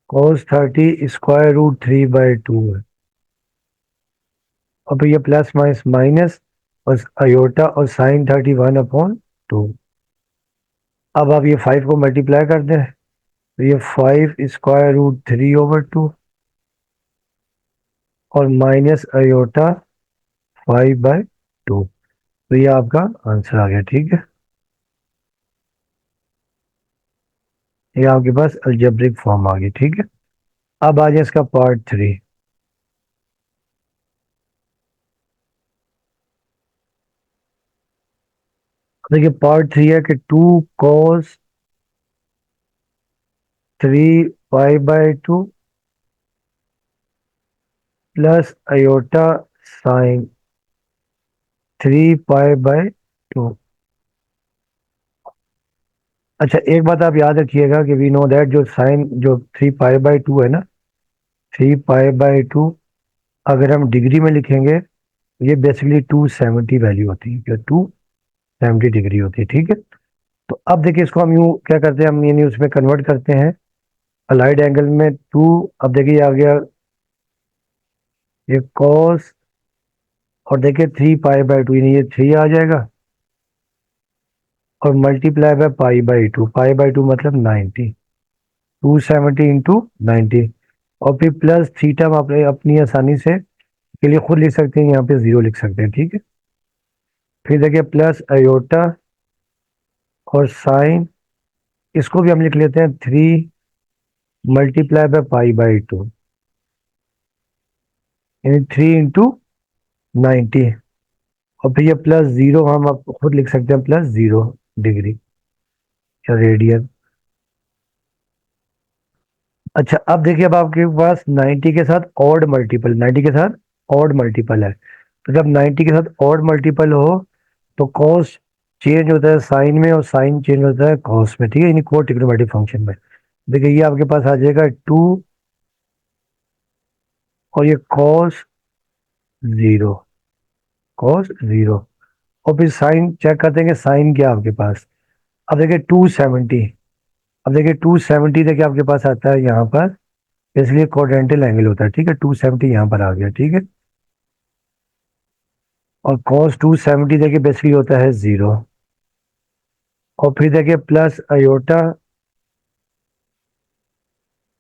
cos 30 स्क्वायर रूट 3/2 है। और फिर ये प्लस माइनस माइनस और अयोटा और साइन 31/2। अब आप ये 5 को मल्टीप्लाई कर दें तो ये 5 स्क्वायर रूट 3/2 और माइनस अयोटा 5/2। तो ये आपका आंसर आ गया, ठीक है। ये आपके पास अलजेब्रिक फॉर्म आ गई, ठीक है। अब आ जाए इसका पार्ट 3। देखिए पार्ट 3 है कि 2 cos 3 π/2 प्लस अयोटा साइन 3 π/2। अच्छा एक बात आप याद रखिएगा कि वी नो दैट जो साइन जो 3 π/2 है ना, 3 π/2 अगर हम डिग्री में लिखेंगे ये बेसिकली 270 वैल्यू होती है, जो 270 डिग्री होती है, ठीक है। तो अब देखिए इसको हम यूँ क्या करते हैं, हम यानी उसमें कन्वर्ट करते हैं अलाइड एंगल में 2। अब देखिए आ गया ये कॉस, और देखिए 3 π/2 यानी ये 3 आ जाएगा, और मल्टीप्लाई बाय π/2, π/2 मतलब 90, 270 इंटू 90। और फिर प्लस थीटा हम अपनी आसानी से के लिए खुद लिख सकते हैं, यहाँ पे 0 लिख सकते हैं, ठीक है। फिर देखिए प्लस अयोटा और साइन, इसको भी हम लिख लेते हैं 3 मल्टीप्लाई बाय π/2। यानी 3 × 90, और फिर ये +0 हम आप खुद लिख सकते हैं, +0 डिग्री या रेडियन। अच्छा, अब देखिए, अब आपके पास 90 के साथ ऑड मल्टीपल, 90 के साथ ऑड मल्टीपल है, तो जब 90 के साथ ऑड मल्टीपल हो तो कॉस चेंज होता है साइन में, और साइन चेंज होता है कॉस में, ठीक है, यानी को ट्रिग्नोमेट्रिक फंक्शन में। देखिए ये आपके पास आ जाएगा 2, और ये cos 0, cos 0, और फिर साइन चेक करते हैं कि साइन क्या है आपके पास। अब देखिए 270, अब देखिए 270 देखिए आपके पास आता है यहाँ पर, इसलिए क्वाड्रेंटल एंगल होता है, ठीक है, 270 यहाँ पर आ गया, ठीक है। और cos 270 देखिए बेसिकली होता है 0, और फिर देखिए प्लस अयोटा,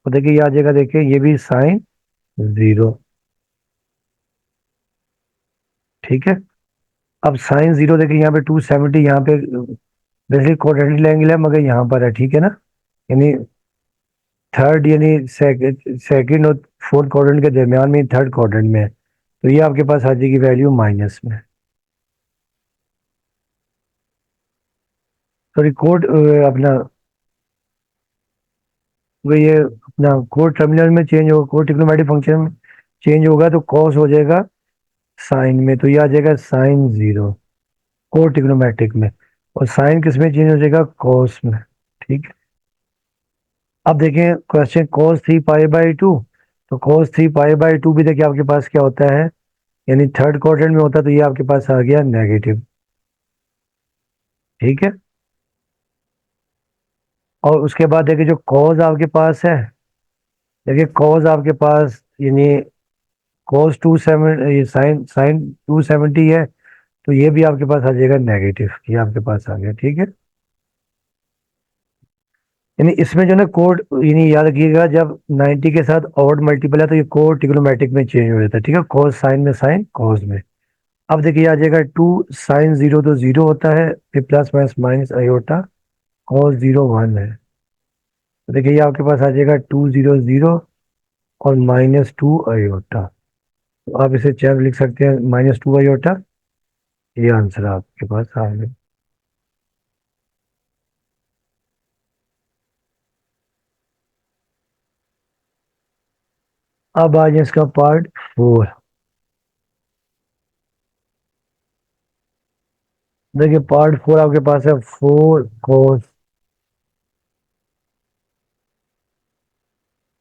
और देखिए ये आ जाएगा, देखिए ये भी sin 0, ठीक है। अब sin 0 देखिए यहाँ पे 270, यहाँ पे बेसिकली क्वाड्रेंटल एंगल है मगर यहाँ पर है, ठीक है ना, यानी थर्ड, यानी सेकंड और फोर्थ क्वाड्रेंट के दरमियान में, थर्ड क्वाड्रेंट में है। तो ये आपके पास आ जाएगी वैल्यू माइनस में। सॉरी, कोड अपना वो ये अपना कोड टर्मिनल में चेंज होगा, कोड ट्रिग्नोमेट्रिक फंक्शन में चेंज होगा तो कॉस हो जाएगा साइन में, तो ये आ जाएगा sin 0 कोड ट्रिग्नोमेट्रिक में, और साइन किस में चेंज हो जाएगा, कॉस में, ठीक है। अब देखें क्वेश्चन cos 3 π/2, तो cos 3 π/2 भी देखिए आपके पास क्या होता है, यानी थर्ड क्वाड्रेंट में होता है, तो ये आपके पास आ गया नेगेटिव, ठीक है। और उसके बाद देखिए जो कॉज आपके पास है, देखिए कॉज आपके पास यानी cos 270, ये साइन साइन 270 है, तो ये भी आपके पास आ जाएगा नेगेटिव, ये आपके पास आ गया, ठीक है। यानी इसमें जो ना कोड, यानी याद रखिएगा, जब 90 के साथ ऑड मल्टीपल है तो ये कोड ट्रिग्नोमेट्रिक में चेंज हो जाता है, ठीक है, कॉस साइन में साइन कॉस में। अब देखिए आ जाएगा 2 sin 0 तो 0 होता है, फिर plus minus minus iota, cos 0 1 है, तो देखिए ये आपके पास आ जाएगा 2 0 0 और -2 अयोटा, तो आप इसे चेक लिख सकते हैं -2 अयोटा, ये आंसर आपके पास आ गया। अब आ जाए इसका पार्ट 4। देखिए पार्ट 4 आपके पास है 4 cos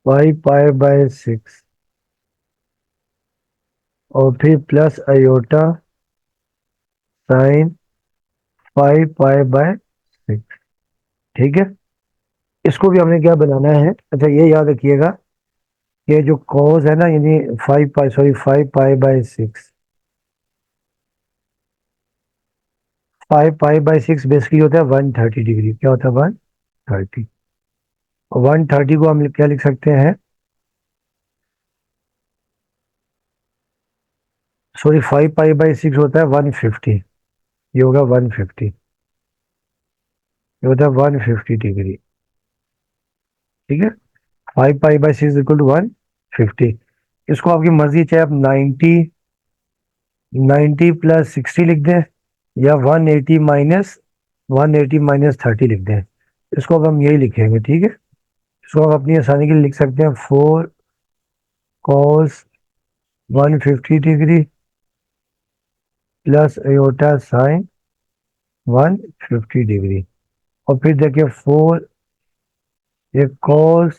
5 π/6, और फिर प्लस अयोटा sin 5 π/6, ठीक है। इसको भी हमने क्या बनाना है, अच्छा ये याद रखिएगा, ये जो कॉस है ना, यानी 5 पाई 6, 5 पाई/6 बेसिकली होता है 130 डिग्री, क्या होता है 130, 130 को हम क्या लिख सकते हैं, सॉरी 5 पाई/6 होता है 150, ये होगा 150, ये होता है 150 डिग्री, ठीक है। 5 पाई/6 = 150। इसको आपकी मर्जी, चाहे आप 90 प्लस 60 लिख दें, या 180 लिख दें, इसको अब हम यही लिखेंगे, ठीक है। इसको हम अपनी आसानी के लिए लिख सकते हैं 4 cos 150 degree plus iota sign 150 degree, और फिर देखिए 4, ये cos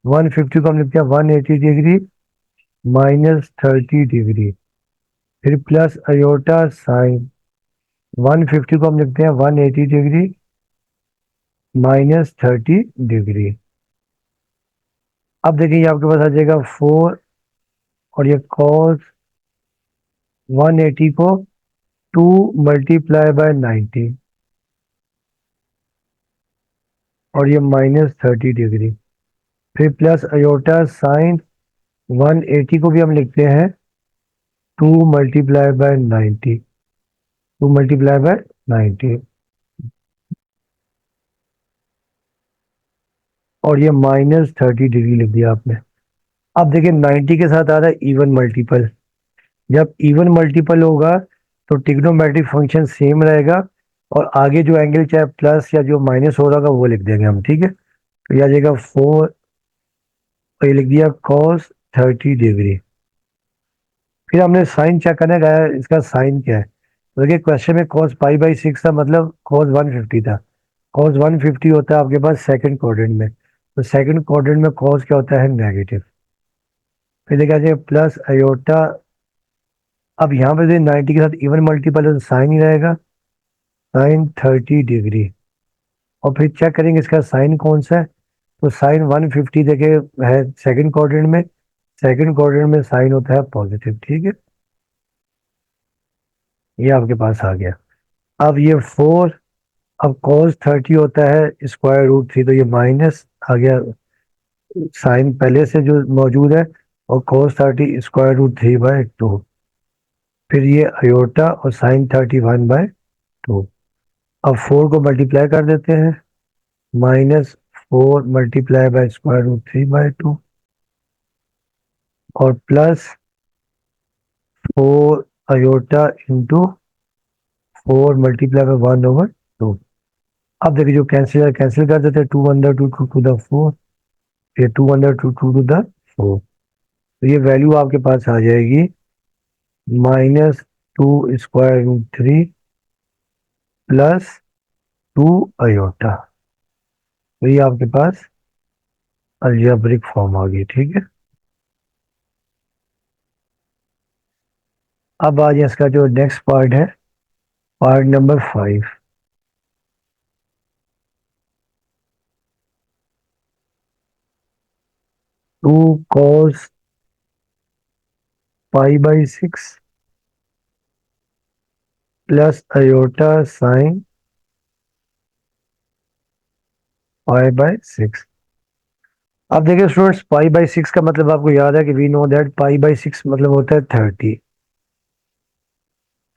150 को हम लिखते हैं 180 डिग्री -30 डिग्री, फिर प्लस अयोटा साइन 150 को हम लिखते हैं 180 डिग्री -30 डिग्री। अब देखिए ये आपके पास आ जाएगा 4, और ये cos 180 को 2 × 90, और ये -30 डिग्री, फिर प्लस अयोटा साइन 180 को भी हम लिखते हैं 2 × 90, 2 × 90, और ये -30 डिग्री लिख दिया आपने। अब देखिए 90 के साथ आ रहा है इवन मल्टीपल। जब इवन मल्टीपल होगा तो ट्रिग्नोमेट्रिक फंक्शन सेम रहेगा, और आगे जो एंगल चाहे प्लस या जो माइनस हो रहा होगा वो लिख देंगे हम, ठीक है। तो ये आ जाएगा 4, और ये लिख दिया cos 30 डिग्री। फिर हमने साइन चेक करने गया, इसका साइन क्या है। तो देखिए क्वेश्चन में cos π/6 था, मतलब cos 150 था। cos 150 होता है आपके पास सेकंड क्वाड्रेंट में, तो सेकंड क्वाड्रेंट में cos क्या होता है, नेगेटिव। फिर देखा प्लस अयोटा। अब यहाँ पे 90 के साथ इवन मल्टीपल है तो साइन ही रहेगा, साइन 30 डिग्री। और फिर चेक करेंगे इसका साइन कौन सा है। तो साइन 150 देखे है सेकंड क्वाड्रेंट में, सेकंड क्वाड्रेंट में साइन होता है पॉजिटिव, ठीक है। ये आपके पास आ गया। अब ये 4, अब cos 30 होता है √3, तो ये माइनस आ गया, साइन पहले से जो मौजूद है, और cos 30 √3/2। फिर ये अयोटा और साइन 31/2। अब 4 को मल्टीप्लाई कर देते हैं, -4 मल्टीप्लाई बाय √3/2, और plus 4 iota into 4 multiply by 1/2। अब देखिए जो कैंसिल कैंसिल कर देते हैं, 2 × 2 = 2 × 4, ये 2 × 2 = 2 × 4। तो ये वैल्यू आपके पास आ जाएगी -2 √3 +2 अयोटा। तो ये आपके पास अलजेब्रिक फॉर्म आ गई, ठीक है। अब आज इसका जो नेक्स्ट पार्ट है, part number 5। 2 cos π/6 plus iota sine π/6। अब देखिए स्टूडेंट्स, π/6 का मतलब आपको याद है कि वी नो दैट π/6 मतलब होता है 30।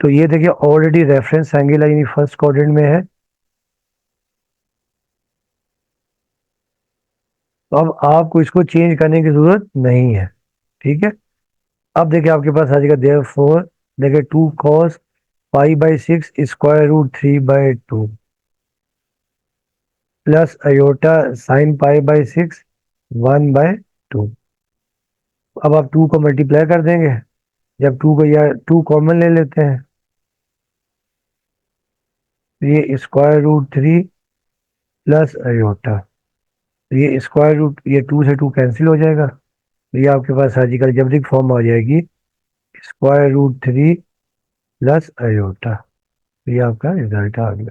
तो ये देखिए ऑलरेडी रेफरेंस एंगल है, यानी फर्स्ट क्वाड्रेंट में है। तो अब आपको इसको चेंज करने की जरूरत नहीं है, ठीक है। अब देखिए आपके पास आ जाएगा देयरफॉर, देखिए 2 cos π/6 √3/2 प्लस अयोटा साइन π/6 1/2। अब आप 2 को मल्टीप्लाई कर देंगे, जब 2 को या 2 कॉमन ले लेते हैं, तो ये √3 प्लस अयोटा, तो ये ये 2 से 2 कैंसिल हो जाएगा। तो ये आपके पास साजिकल जबरिक फॉर्म आ जाएगी, √3 प्लस अयोटा। तो ये आपका रिजल्ट आ गया।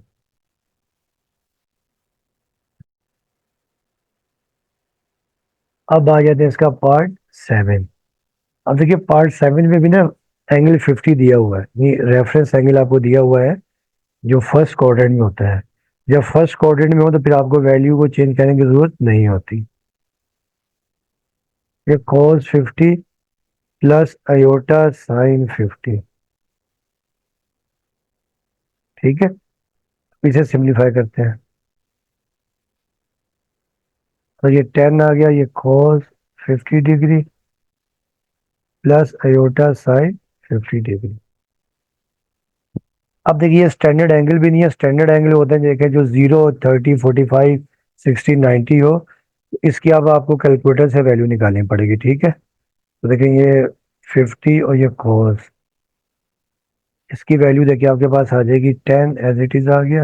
अब आ जाते हैं इसका पार्ट 7। अब देखिए पार्ट 7 में भी ना एंगल 50 दिया हुआ है, ये रेफरेंस एंगल आपको दिया हुआ है जो फर्स्ट क्वाड्रेंट में होता है। जब फर्स्ट क्वाड्रेंट में हो तो फिर आपको वैल्यू को चेंज करने की जरूरत नहीं होती। ये cos 50 प्लस अयोटा साइन 50, ठीक है। इसे सिंप्लीफाई करते हैं, तो ये 10 आ गया, ये cos 50 degree plus iota sign 50 degree. अब देखिए स्टैंडर्ड एंगल भी नहीं है, स्टैंडर्ड एंगल होते हैं देखें जो 0, 30, 45, 60, 90 हो। इसकी अब आपको कैलकुलेटर से वैल्यू निकालनी पड़ेगी, ठीक है। तो देखें ये 50 और ये cos, इसकी वैल्यू देखिए आपके पास आ जाएगी 10 एज इट इज आ गया,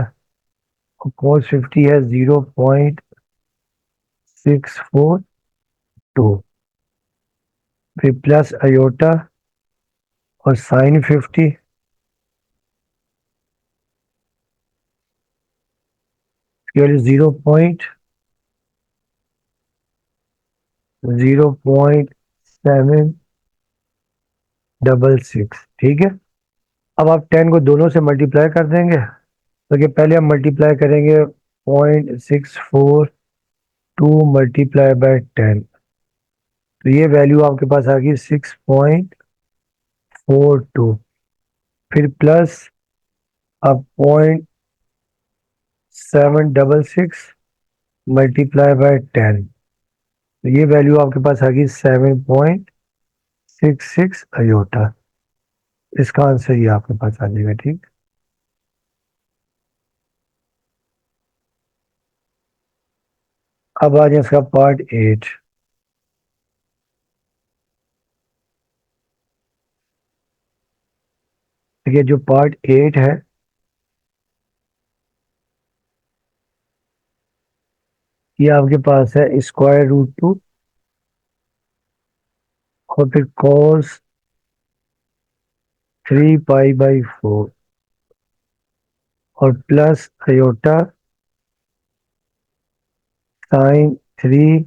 और cos 50 है 0.642, फिर प्लस अयोटा और साइन 50, 0.766, ठीक है। अब आप 10 को दोनों से मल्टीप्लाई कर देंगे, तो कि पहले हम मल्टीप्लाई करेंगे 0.642 मल्टीप्लाई बाय 10, तो ये वैल्यू आपके पास आ गई 6.42। फिर प्लस अब 0.766 मल्टीप्लाई बाय 10, तो ये वैल्यू आपके पास आ गई 7.66 अयोटा। इसका आंसर ये आपके पास आ जाएगा। ठीक, अब आ जाए इसका पार्ट 8। देखिए जो पार्ट 8 है, ये आपके पास है स्क्वायर रूट 2 और फिर कॉस 3 पाई/4 और प्लस अयोटा sin 3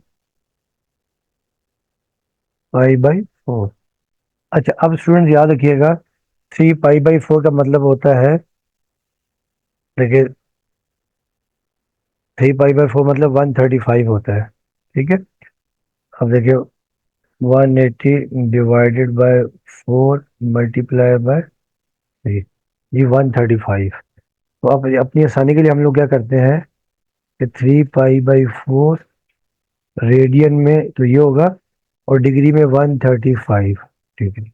पाई/4। अच्छा, अब स्टूडेंट याद रखिएगा, 3 पाई/4 का मतलब होता है, देखिए 3 पाई/4 मतलब 135 होता है। ठीक है, अब देखिए 180 डिवाइडेड बाय 4 मल्टीप्लाई बाय 3, जी 135। तो अब अपनी आसानी के लिए हम लोग क्या करते हैं कि 3 पाई/4 रेडियन में तो ये होगा और डिग्री में 135 डिग्री।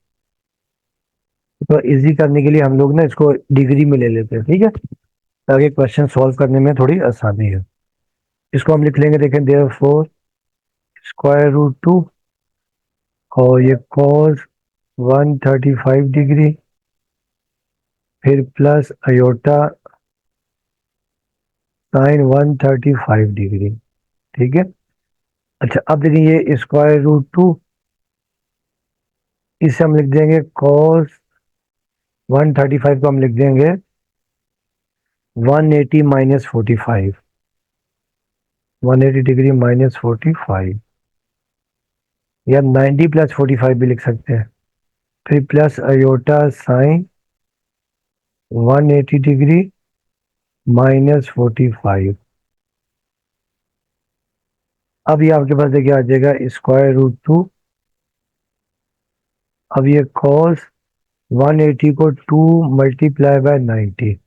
तो इजी करने के लिए हम लोग ना इसको डिग्री में ले लेते हैं, ठीक है, ताकि क्वेश्चन सॉल्व करने में थोड़ी आसानी है। इसको हम लिख लेंगे, देखें देयरफॉर स्क्वायर रूट 2 और ये कॉस 135 डिग्री, फिर प्लस अयोटा sin 135 डिग्री। ठीक है, अच्छा अब देखिए ये स्क्वायर रूट 2, इसे हम लिख देंगे कॉस 135 को हम लिख देंगे 180 - 45, 180 डिग्री - 45, या 90 + 45 भी लिख सकते हैं। फिर प्लस अयोटा sin 180 डिग्री - 45। अब ये आपके पास देखिए आ जाएगा स्क्वायर रूट 2। अब ये कॉस 180 को 2 मल्टीप्लाई बाय 90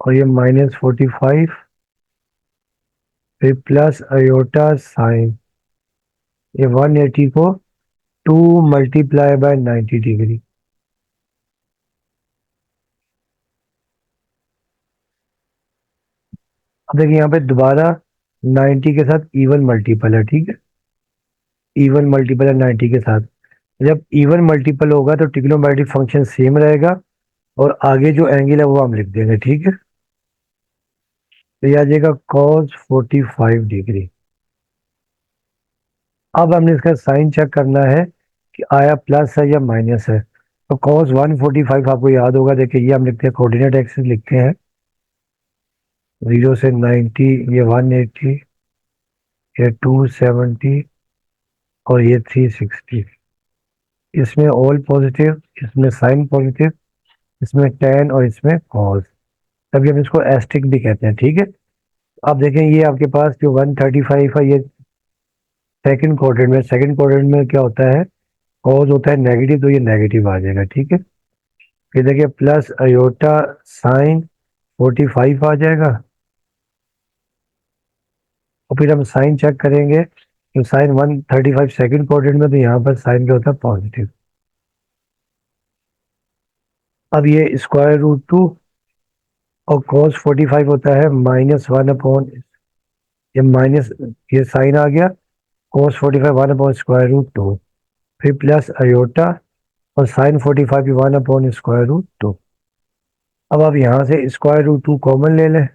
और ये -45, फिर प्लस अयोटा साइन ये 180 को 2 मल्टीप्लाई बाय 90 डिग्री। अब देखिए यहाँ पे दोबारा 90 के साथ इवन मल्टीपल है। ठीक है, इवन मल्टीपल है 90 के साथ। जब इवन मल्टीपल होगा तो ट्रिग्नोमेट्रिक फंक्शन सेम रहेगा और आगे जो एंगल है वो हम लिख देंगे। ठीक है, तो ये आ जाएगा cos 45 डिग्री। अब हमने इसका साइन चेक करना है कि आया प्लस है या माइनस है। तो cos 145 आपको याद होगा, देखिए ये हम लिखते हैं कोऑर्डिनेट एक्सिस लिखते हैं, 0 से 90, ये 180, ये 270 और ये 360। इसमें ऑल पॉजिटिव, इसमें साइन पॉजिटिव, इसमें टेन और इसमें कॉस, तभी हम इसको एस्टिक भी कहते हैं। ठीक है, अब देखें ये आपके पास जो 135 है, ये सेकंड क्वाड्रेंट में क्या होता है, कॉस होता है नेगेटिव, तो ये नेगेटिव आ जाएगा। ठीक है, फिर देखिए प्लस अयोटा साइन 45 आ जाएगा और फिर हम साइन चेक करेंगे तो साइन 135 सेकंड क्वाड्रेंट में, तो यहाँ पर साइन क्या होता है, पॉजिटिव। अब ये स्क्वायर रूट 2 और cos 45 होता है -1 अपॉन, ये माइनस, ये साइन आ गया, cos 45 1/√2, फिर प्लस अयोटा और साइन 45 भी 1/√2। अब आप यहाँ से स्क्वायर रूट 2 कॉमन ले लें,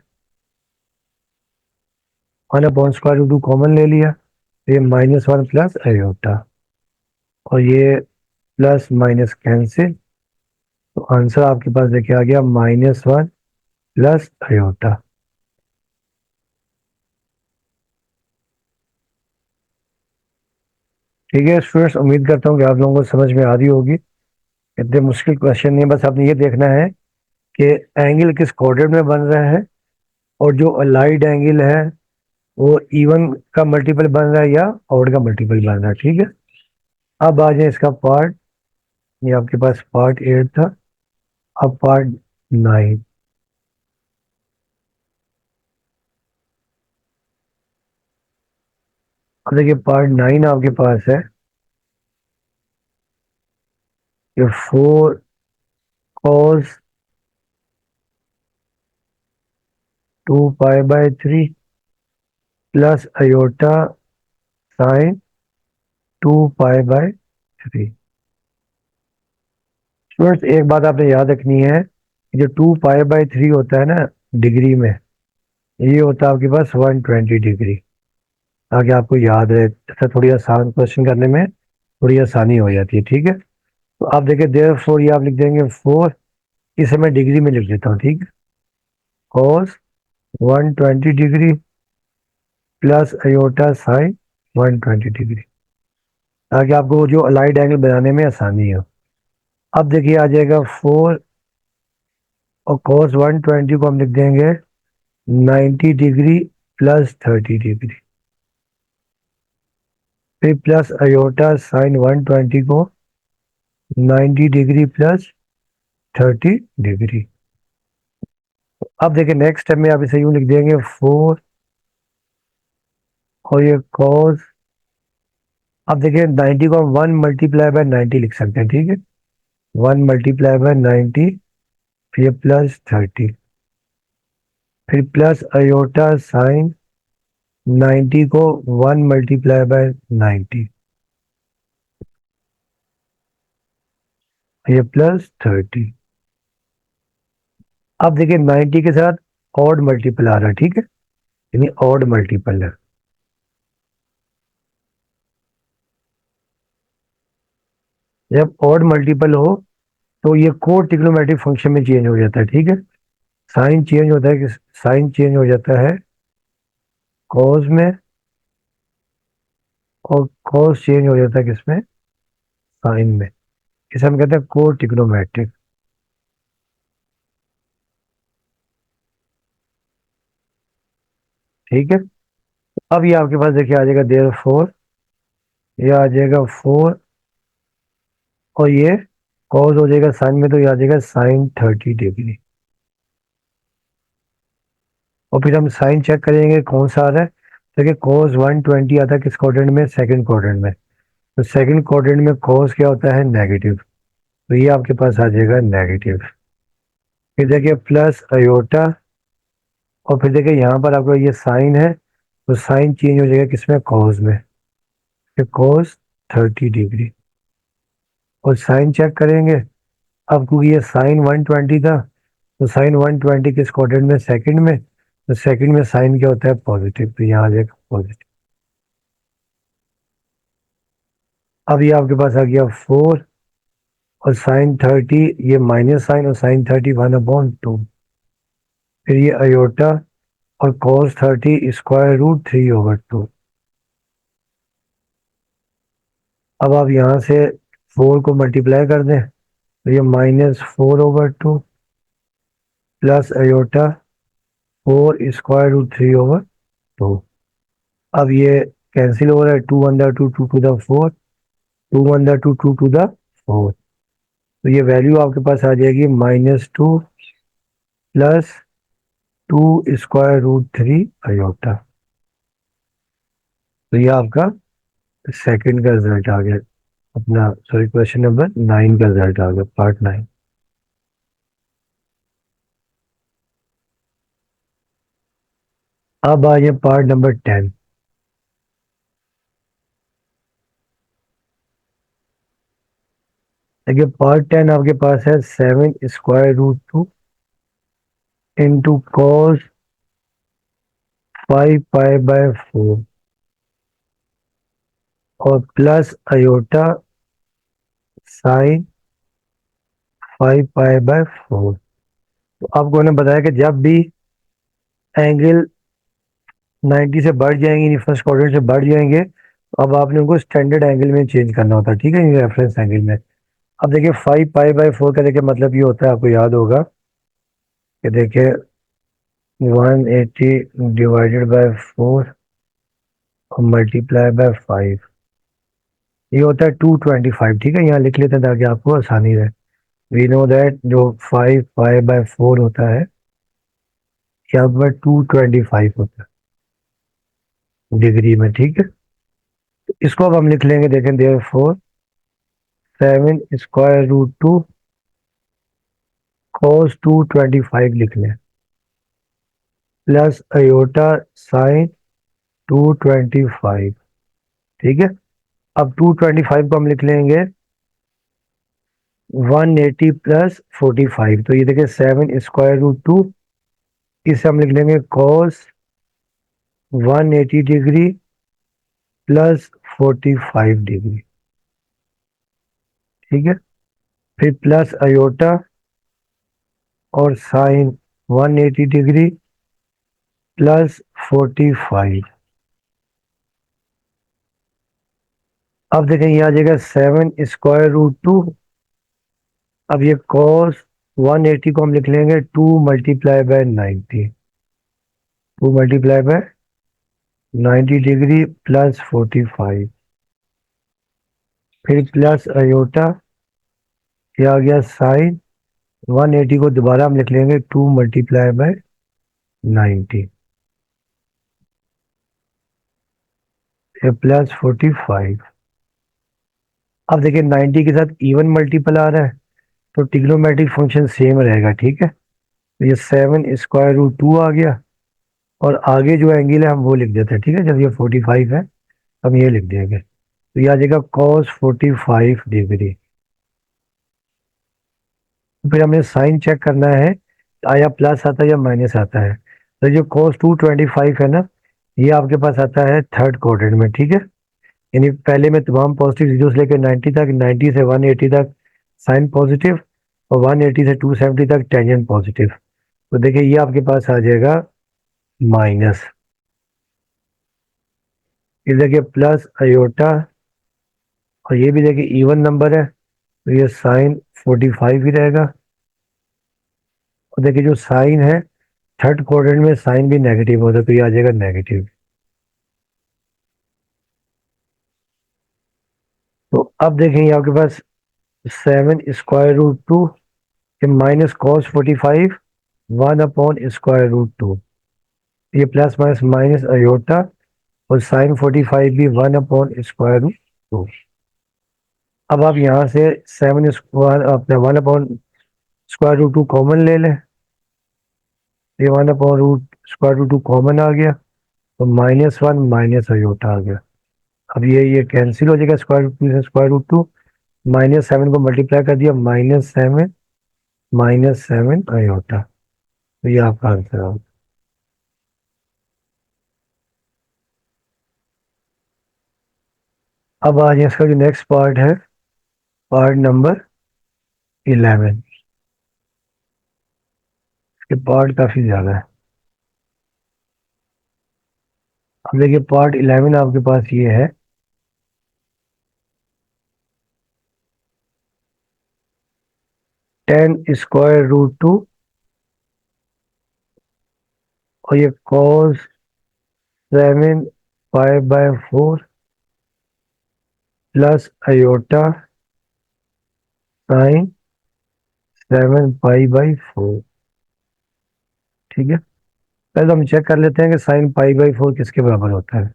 1/√2 कॉमन ले लिया, तो ये -1 प्लस अयोटा और ये प्लस माइनस कैंसिल, तो आंसर आपके पास देखिए आ गया -1 प्लस अयोटा। ठीक है स्टूडेंट्स, उम्मीद करता हूँ कि आप लोगों को समझ में आ रही होगी। इतने मुश्किल क्वेश्चन नहीं है, बस आपने ये देखना है कि एंगल किस क्वाड्रेंट में बन रहा है और जो अलाइड एंगल है वो इवन का मल्टीपल बन रहा है या ऑड का मल्टीपल बन रहा है। ठीक है, अब आ जाए इसका पार्ट, ये आपके पास पार्ट 8 था, अब पार्ट 9। अब देखिए पार्ट 9 आपके पास है, ये 4 cos 2 pi by 3 plus iota sign 2 pi by 3। Students एक बात आपने याद रखनी है, जो 2 पाई बाय 3 होता है ना डिग्री में, ये होता है आपके पास 120 डिग्री, ताकि आपको याद रहे, जैसे थोड़ी आसान क्वेश्चन करने में थोड़ी आसानी हो जाती है। ठीक है, तो आप देखिए देयर फोर, ये आप लिख देंगे 4, इसे मैं डिग्री में लिख देता हूँ। ठीक है, cos 120 degree plus iota sign 120 degree, ताकि आपको जो अलाइड एंगल बनाने में आसानी हो। अब देखिए आ जाएगा 4, और कॉस 120 को हम लिख देंगे 90 डिग्री प्लस 30 डिग्री, फिर प्लस अयोटा साइन 120 को 90 डिग्री प्लस 30 डिग्री। अब देखिए नेक्स्ट स्टेप में आप इसे यूं लिख देंगे 4, और ये कॉस, अब देखिए 90 को हम 1 × 90 लिख सकते हैं। ठीक है, 1 × 90, फिर प्लस 30, फिर प्लस अयोटा साइन 90 को 1 × 90, ये प्लस 30। अब देखिए 90 के साथ ऑड मल्टीपल आ रहा है। ठीक है, यानी ऑड मल्टीपल है। जब ऑड मल्टीपल हो तो ये को ट्रिग्नोमेट्रिक फंक्शन में चेंज हो जाता है। ठीक है, साइन चेंज होता है कि साइन चेंज हो जाता है कॉस में, और कॉस चेंज हो जाता है किसमें, साइन में। इसे हम कहते हैं को ट्रिग्नोमेट्रिक। ठीक है, अब ये आपके पास देखिए आ जाएगा देयर फोर, ये आ जाएगा 4, और ये कॉस हो जाएगा साइन में, तो ये आ जाएगा साइन 30 डिग्री। और फिर हम साइन चेक करेंगे कौन सा आ रहा है। देखिए कॉस 120 आता है किस क्वाड्रेंट में, सेकंड क्वाड्रेंट में। तो सेकंड क्वाड्रेंट में कॉस क्या होता है, नेगेटिव, तो ये आपके पास आ जाएगा नेगेटिव। फिर देखिए प्लस अयोटा, और फिर देखिए यहाँ पर आपका ये साइन है, तो साइन चेंज हो जाएगा किसमें, कॉस में, फिर कॉस 30 डिग्री। और साइन चेक करेंगे, अब क्योंकि ये साइन 120 था, तो साइन 120 किस क्वाड्रेंट में, सेकंड में, तो सेकंड में साइन क्या होता है, पॉजिटिव, तो यहाँ आ जाएगा पॉजिटिव। अब ये आपके पास आ गया 4, और साइन 30, ये माइनस साइन, और साइन 30 1/2, फिर ये अयोटा, और cos 30 √3/2। अब आप यहाँ से 4 को मल्टीप्लाई कर दें, तो ये -4/2 प्लस अयोटा 4 √3/2। अब ये कैंसिल हो रहा है, 2 × 2 2 × 4, 2 × 2 2 × 4, तो ये वैल्यू आपके पास आ जाएगी -2 प्लस 2 √3 अयोटा। तो ये आपका सेकंड का रिजल्ट आ गया, अपना सॉरी क्वेश्चन नंबर 9 का रिजल्ट आ गया, पार्ट 9। अब आइए पार्ट नंबर 10। देखिए पार्ट 10 आपके पास है 7 √2 इंटू कॉस 5 पाई बाय 4, और plus iota sign 5 pi by 4। तो आपको ने बताया कि जब भी एंगल 90 से बढ़ जाएंगे, फर्स्ट क्वाड्रेंट से बढ़ जाएंगे, तो अब आपने उनको स्टैंडर्ड एंगल में चेंज करना होता है। ठीक है, ये रेफरेंस एंगल में। अब देखिए 5 पाई बाय 4 का देखिए मतलब ये होता है, आपको याद होगा कि देखिए 180 डिवाइडेड बाय 4 और मल्टीप्लाई बाय 5, ये होता है 225। ठीक है, यहाँ लिख लेते हैं ताकि आपको आसानी रहे। वी नो दैट जो 5 पाई बाय 4 होता है, यहाँ पर 225 होता है डिग्री में। ठीक है, इसको अब हम लिख लेंगे, देखें, देयरफॉर 7 स्क्वायर रूट 2 cos 225 लिख लें, प्लस अयोटा साइन 225। ठीक है। अब 225 को हम लिख लेंगे 180 प्लस 45। तो ये देखिए 7 स्क्वायर रूट 2, इसे हम लिख लेंगे cos 180 डिग्री प्लस 45 डिग्री। ठीक है। फिर प्लस अयोटा और साइन 180 डिग्री प्लस 45। अब देखें ये आ जाएगा 7 स्क्वायर रूट 2। अब ये cos 180 को हम लिख लेंगे 2 × 90 2 × 90 डिग्री प्लस 45। फिर प्लस अयोटा, ये आ गया साइन 180 को दोबारा हम लिख लेंगे 2 × 90 प्लस 45। अब देखिए 90 के साथ इवन मल्टीपल आ रहा है, तो ट्रिग्नोमेट्रिक फंक्शन सेम रहेगा। ठीक है। तो ये 7 स्क्वायर रूट 2 आ गया, और आगे जो एंगल है हम वो लिख देते हैं। ठीक है, जब ये 45 है हम ये लिख देंगे, तो ये आ जाएगा cos 45 डिग्री। फिर हमें साइन चेक करना है, आया प्लस आता है या माइनस आता है। तो जो cos 225 है ना, ये आपके पास आता है थर्ड क्वाड्रेंट में। ठीक है। यानी पहले में तमाम पॉजिटिव जीरो से लेकर 90 तक, 90 से 180 तक साइन पॉजिटिव, और 180 से 270 तक टेंजेंट पॉजिटिव। तो देखिए ये आपके पास आ जाएगा माइनस, फिर देखिए प्लस अयोटा, और ये भी देखिए इवन नंबर है, तो ये साइन 45 ही रहेगा। और देखिए जो साइन है, थर्ड क्वाड्रेंट में साइन भी नेगेटिव होता है, तो ये आ जाएगा नेगेटिव। तो अब देखेंगे आपके पास 7 स्क्वायर रूट 2 माइनस कॉस 45 1/√2। ये प्लस माइनस माइनस अयोटा, और साइन 45 भी 1/√2। अब आप यहाँ से 7 स्क्वायर अपने 1/√2 कॉमन ले लें, ये 1/√2 कॉमन आ गया, तो -1 माइनस अयोटा आ गया। अब ये कैंसिल हो जाएगा, स्क्वायर रूट 2 से स्क्वायर रूट 2, -7 को मल्टीप्लाई कर दिया, -7 अयोटा। तो ये आपका आंसर है। अब आज इसका जो नेक्स्ट पार्ट है, पार्ट नंबर 11। इसके पार्ट काफी ज्यादा है। अब देखिए पार्ट 11 आपके पास ये है, 10 स्क्वायर रूट 2, और ये cos 7 π/4 प्लस अयोटा साइन 7 π/4। ठीक है। पहले तो हम चेक कर लेते हैं कि साइन π/4 किसके बराबर होता है,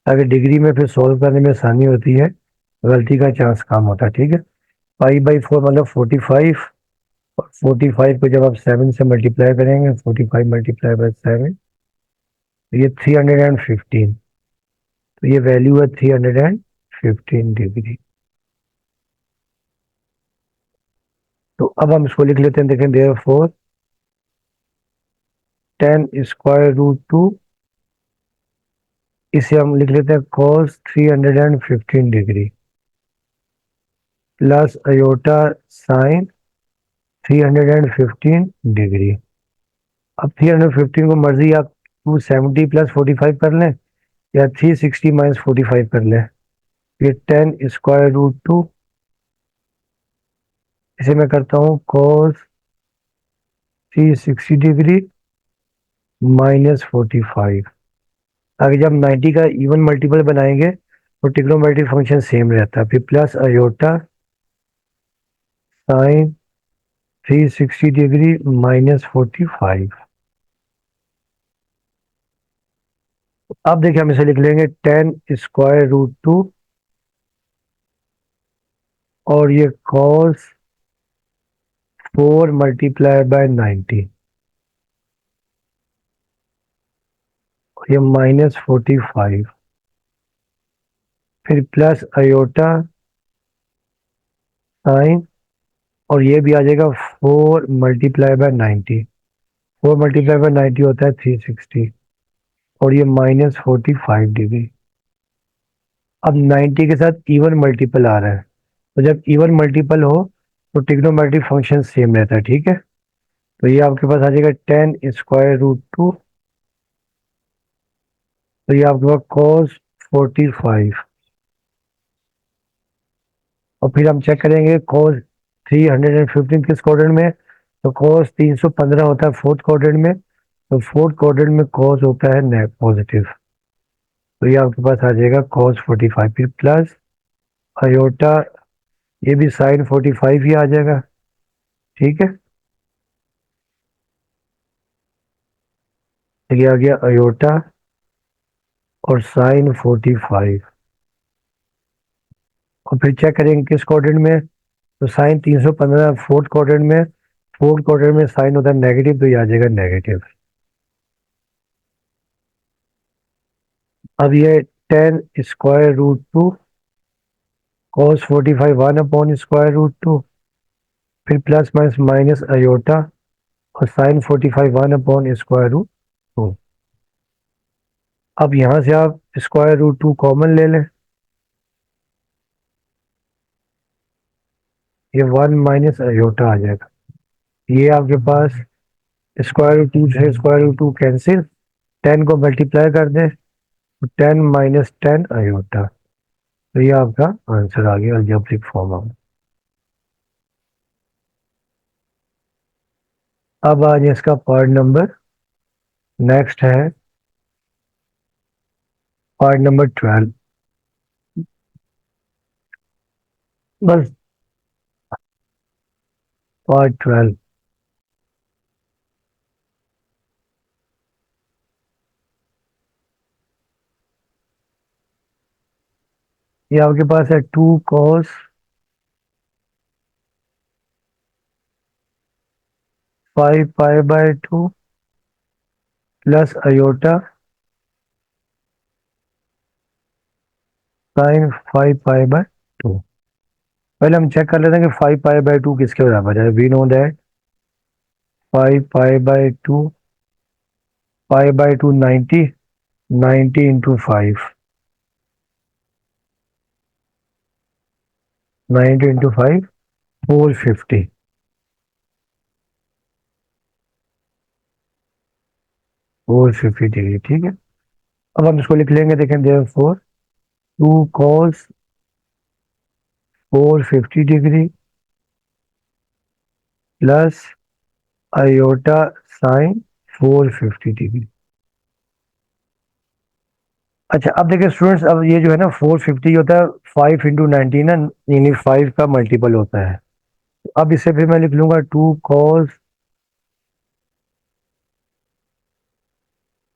ताकि डिग्री में फिर सॉल्व करने में आसानी होती है, गलती का चांस कम होता है। ठीक है। π/4 मतलब 45, और 45 को जब आप 7 से मल्टीप्लाई करेंगे, 45 × 7, तो ये 315। तो ये वैल्यू है 315 डिग्री। तो अब हम इसको लिख लेते हैं, देखें, देयरफॉर 10 स्क्वायर रूट 2, इसे हम लिख लेते हैं cos 315 degree plus iota sign 315 degree. अब 315 को मर्जी आप 270 प्लस 45 कर लें, या 360 माइनस 45 कर लें। ये 10 स्क्वायर रूट 2, इसे मैं करता हूँ cos 360 डिग्री -45, ताकि जब 90 का इवन मल्टीपल बनाएंगे तो ट्रिग्नोमेट्रिक फंक्शन सेम रहता है। फिर प्लस अयोटा साइन 360 डिग्री -45। अब देखिए हम इसे लिख लेंगे 10√2 और ये cos 4 × 90 ये -45 फिर प्लस अयोटा साइन और ये भी आ जाएगा 4 × 90 4 × 90 होता है 360 और ये -45 डिग्री। अब 90 के साथ इवन मल्टीपल आ रहा है, तो जब इवन मल्टीपल हो तो ट्रिग्नोमेट्रिक फंक्शन सेम रहता है, ठीक है। तो ये आपके पास आ जाएगा 10√2, तो ये आपके पास cos 45 और फिर हम चेक करेंगे cos 315 किस क्वाड्रेंट में, तो cos 315 होता है फोर्थ क्वाड्रेंट में, तो फोर्थ क्वाड्रेंट में cos होता है नेट पॉजिटिव, तो ये आपके पास आ जाएगा cos 45 फिर प्लस अयोटा, ये भी sin 45 ही आ जाएगा, ठीक है। तो ये आ गया अयोटा और sin 45 और फिर चेक करेंगे किस क्वाड्रेंट में, तो साइन 315 फोर्थ क्वाड्रेंट में, फोर्थ क्वाड्रेंट में साइन होता है नेगेटिव, तो ये आ जाएगा नेगेटिव। अब ये 10√2 cos 45 1/√2 फिर प्लस माइनस माइनस अयोटा और साइन 45 1/√2। अब यहां से आप √2 कॉमन ले लें, ये 1 माइनस अयोटा आ जाएगा। ये आपके पास √2 से √2 कैंसिल, 10 को मल्टीप्लाई कर दें तो 10 माइनस 10 अयोटा, तो ये आपका आंसर आ गया अलजेब्रिक फॉर्म में। अब आज इसका पार्ट नंबर नेक्स्ट है, पार्ट नंबर 12। बस पार्ट 12, ये आपके पास है 2 cos 5 π/2 प्लस अयोटा साइन 5 π/2। पहले हम चेक कर लेते हैं कि 5 π/2 किसके बराबर है। We know that 5 π/2 π/2 90, 90 into 5, 90 into 5 450, 450 degree, ठीक है। अब हम इसको लिख लेंगे, देखें therefore 2 cos 450 degree plus iota sine 450 degree. अच्छा अब देखिए स्टूडेंट्स, अब ये जो है ना 450 होता है 5 × 90 ना, यानी 5 का मल्टीपल होता है। अब इसे फिर मैं लिख लूंगा 2 cos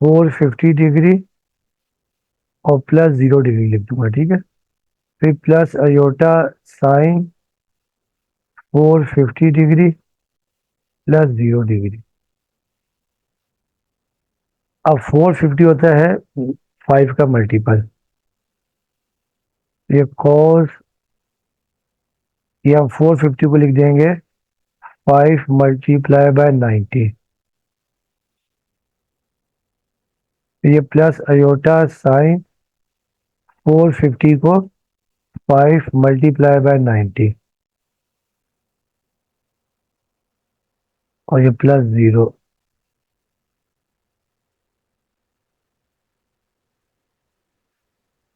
450 डिग्री और प्लस 0 डिग्री लिख दूंगा, ठीक है। फिर plus iota sine 450 degree plus 0 degree. अब 450 होता है 5 का मल्टीपल, ये cos, ये हम 450 को लिख देंगे 5 × 90, ये प्लस अयोटा साइन 450 को 5 × 90 और ये प्लस 0।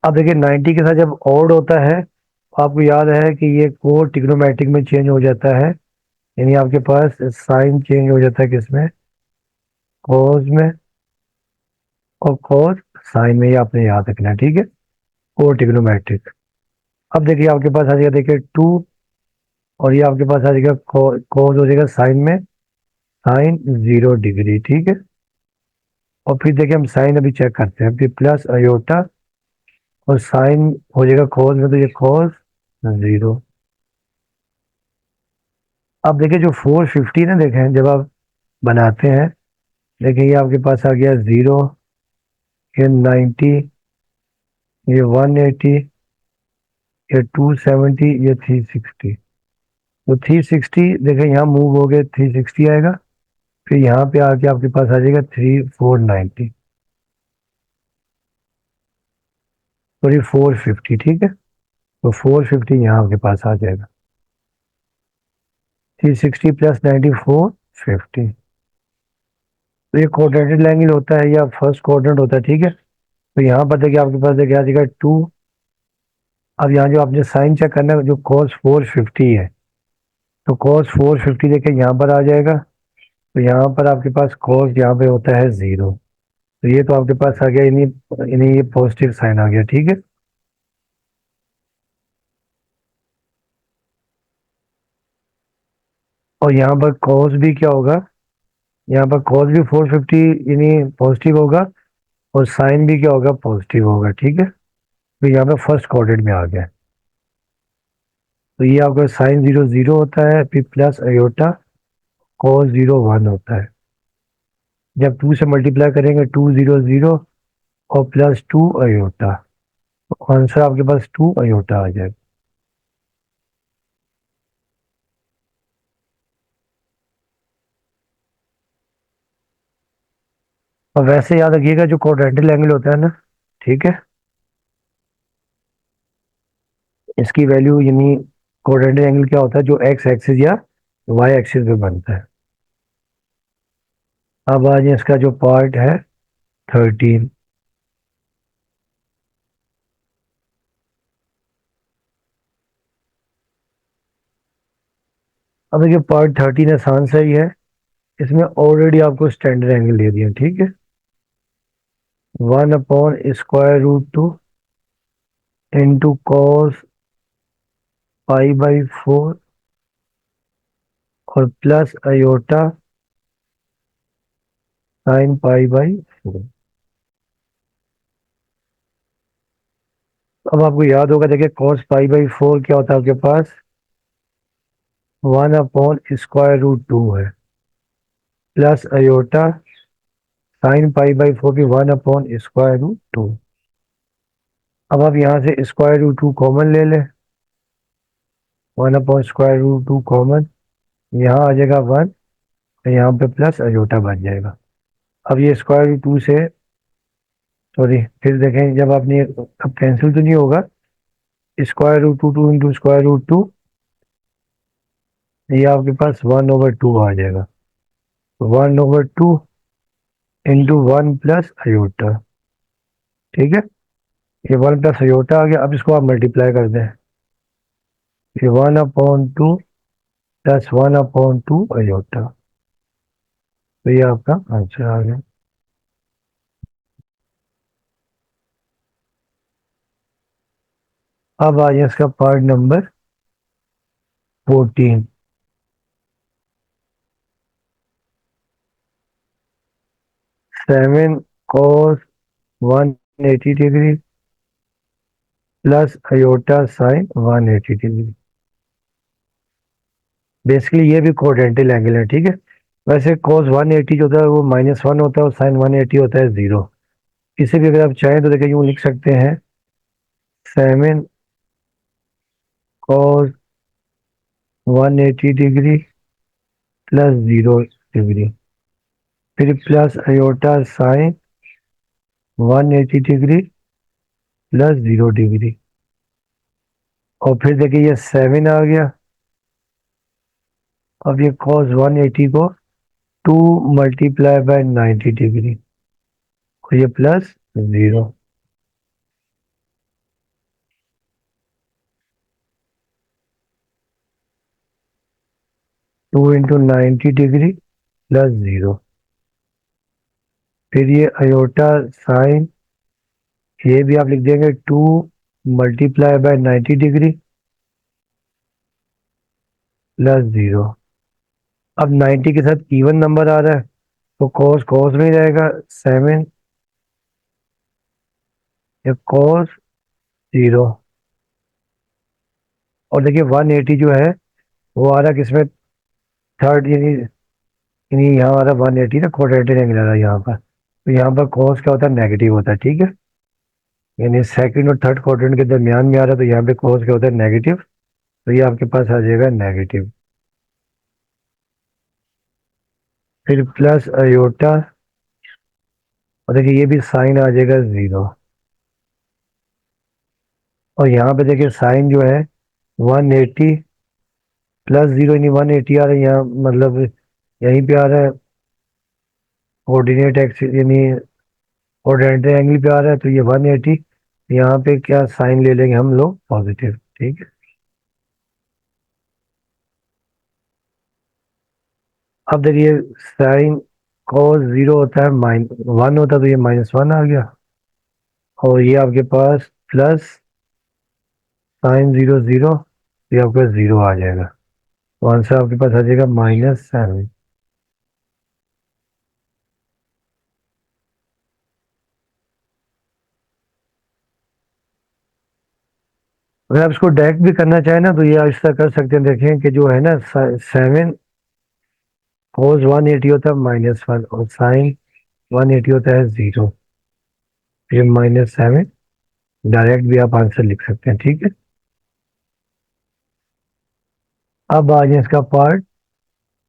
अब देखिए 90 के साथ जब ऑड होता है, आपको याद है कि ये कोड ट्रिग्नोमेट्रिक में चेंज हो जाता है, यानी आपके पास साइन चेंज हो जाता है किसमें, कॉस में, और कॉस साइन में, ये आपने याद रखना है, ठीक है, कोड ट्रिग्नोमेट्रिक। अब देखिए आपके पास आ जाएगा, देखिए 2 और ये आपके पास आ जाएगा कॉस हो जाएगा साइन में साइन 0 डिग्री, ठीक है। और फिर देखिए हम साइन अभी चेक करते हैं, फिर प्लस अयोटा और साइन हो जाएगा कॉस में, तो ये कॉस 0। अब देखिए जो 450 ना, देखें जब आप बनाते हैं, देखिए ये आपके पास आ गया 0, ये 90, ये 180, ये 270, ये 360। तो 360 देखिए यहाँ मूव हो गए, 360 आएगा, फिर यहाँ पे आके आपके पास आ जाएगा 3490, सॉरी 450, ठीक है। तो 450 यहाँ आपके पास आ जाएगा, 360 प्लस 90 450। तो ये क्वाड्रेंटल एंगल होता है या फर्स्ट क्वाड्रेंट होता है, ठीक है। तो यहाँ पर देखिए आपके पास देखिए आ जाएगा 2। अब यहाँ जो आपने साइन चेक करना है, जो cos 450 है, तो cos 450 देखिए यहाँ पर आ जाएगा। तो यहाँ पर आपके पास cos यहाँ पे होता है 0। तो ये तो आपके पास आ गया, इन्हीं इन्हीं ये पॉजिटिव साइन आ गया, ठीक है। और यहाँ पर cos भी क्या होगा, यहाँ पर cos भी 450 यानी पॉजिटिव होगा, और साइन भी क्या होगा, पॉजिटिव होगा, ठीक है। तो यहाँ पे फर्स्ट क्वाड्रेंट में आ गया। तो ये आपका साइन 0 0 होता है, फिर प्लस अयोटा cos 0 1 होता है। जब 2 से मल्टीप्लाई करेंगे 200 और प्लस 2 अयोटा, तो आंसर आपके पास 2 अयोटा आ जाएगा। और वैसे याद रखिएगा जो क्वाड्रेंटल एंगल होता है ना, ठीक है, इसकी वैल्यू यानी क्वाड्रेंटल एंगल क्या होता है, जो एक्स एक्सिस या वाई एक्सिस पे बनता है। अब आज इसका जो पार्ट है 13। अब देखिए पार्ट 13 आसान सा ही है, इसमें ऑलरेडी आपको स्टैंडर्ड एंगल दे दिया, ठीक है। 1/√2 इंटू कॉस π/4 और प्लस अयोटा साइन π/4। अब आपको याद होगा, देखिए कॉस π/4 क्या होता है आपके पास, 1/√2 है, प्लस अयोटा साइन π/4 भी 1/√2। अब आप यहाँ से √2 कॉमन ले लें, 1/√2 कॉमन, यहाँ आ जाएगा 1, तो यहाँ पे प्लस अयोटा बन जाएगा। अब ये √2 से, सॉरी फिर देखें जब आपने, अब कैंसिल तो नहीं होगा, √2 इंटू √2, ये आपके पास 1/2 आ जाएगा। 1/2 इंटू 1 प्लस अयोटा, ठीक है। ये 1 प्लस अयोटा आ गया, अब इसको आप मल्टीप्लाई कर दें, ये 1/2 प्लस 1/2 अयोटा, तो ये आपका आंसर आ गया। अब आ जाए इसका part number 14। 7 cos 180 degree plus iota sign 180 degree. Basically ये भी कोऑर्डिनेटल एंगल है, ठीक है। वैसे cos 180 जो होता है वो -1 होता है, और साइन 180 होता है 0। इसे भी अगर आप चाहें तो देखिए यूँ लिख सकते हैं, 7 cos 180 डिग्री प्लस 0 डिग्री, फिर plus iota sign 180 degree plus 0 degree, और फिर देखिए ये 7 आ गया। अब ये cos 180 को 2 मल्टीप्लाई बाय 90 डिग्री, और ये प्लस 0। 2 इंटू 90 डिग्री प्लस 0, फिर ये अयोटा साइन, ये भी आप लिख देंगे 2 मल्टीप्लाई बाय 90 डिग्री प्लस 0। अब 90 के साथ इवन नंबर आ रहा है, तो cos cos में ही रहेगा 7 या cos 0। और देखिए 180 जो है वो आ रहा किसमें, थर्ड, यानी यहाँ आ रहा 180 ना, क्वाड्रेटिक एंगल आ रहा है यहाँ पर। तो यहाँ पर cos क्या होता है, नेगेटिव होता है, ठीक है। यानी सेकंड और थर्ड क्वाड्रेंट के दरमियान में आ रहा है, तो यहाँ पे cos क्या होता है, नेगेटिव। तो ये आपके पास आ जाएगा नेगेटिव। फिर प्लस अयोटा, और देखिए ये भी साइन आ जाएगा 0। और यहाँ पे देखिए साइन जो है 180 प्लस 0, यानी 180 आ रहा है यहाँ, मतलब यहीं पे आ रहा है कोऑर्डिनेट एक्सिस, यानी कोऑर्डिनेट एंगल पे आ रहा है, तो ये 180। यहाँ पे क्या साइन ले लेंगे हम लोग, पॉजिटिव, ठीक है। अब देखिए साइन cos 0 होता है, -1 होता है, तो ये -1 आ गया। और ये आपके पास प्लस साइन 0 0, ये आपका 0 आ जाएगा। तो आंसर आपके पास आ जाएगा -7। अगर आप इसको डायरेक्ट भी करना चाहें ना, तो ये ऐसा कर सकते हैं, देखें कि जो है ना 7 cos 180 होता है -1, और साइन 180 होता है 0, फिर -7। डायरेक्ट भी आप आंसर लिख सकते हैं, ठीक है। अब आ जाए इसका पार्ट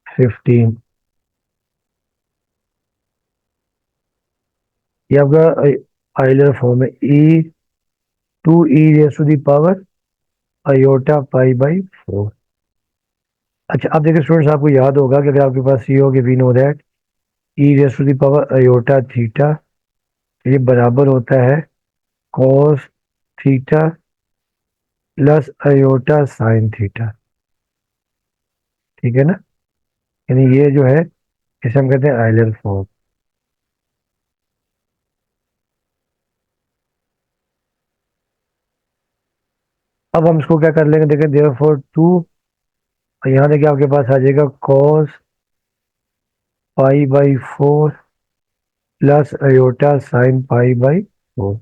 15। ये आपका आइलर फॉर्म है, e2e⁻⁴ अयोटा π/4। अच्छा, अब देखिए स्टूडेंट्स, आपको याद होगा कि अगर आपके पास ये हो कि we know that e⁻⁴ aorta, ये बराबर होता है cos theta plus iota sine theta, ठीक है ना। यानी ये जो है इसे हम कहते हैं आइलर फॉर्म। अब हम इसको क्या कर लेंगे, देखें देयरफॉर 2, और यहाँ देखिए आपके पास आ जाएगा cos π/4 प्लस अयोटा साइन π/4।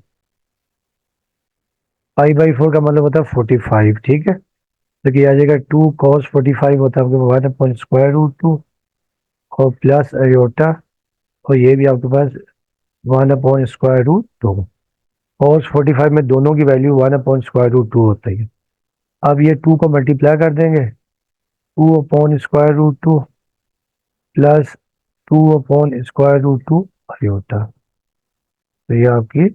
π/4 का मतलब होता है 45, ठीक है। तो क्या आ जाएगा 2 cos 45 होता है आपके 1/√2, और प्लस अयोटा, और ये भी आपके पास 1/√2। cos 45 में दोनों की वैल्यू 1/√2 होती है। अब ये 2 को मल्टीप्लाई कर देंगे, 2/√2 प्लस 2/√2 अयोटा। तो ये आपकी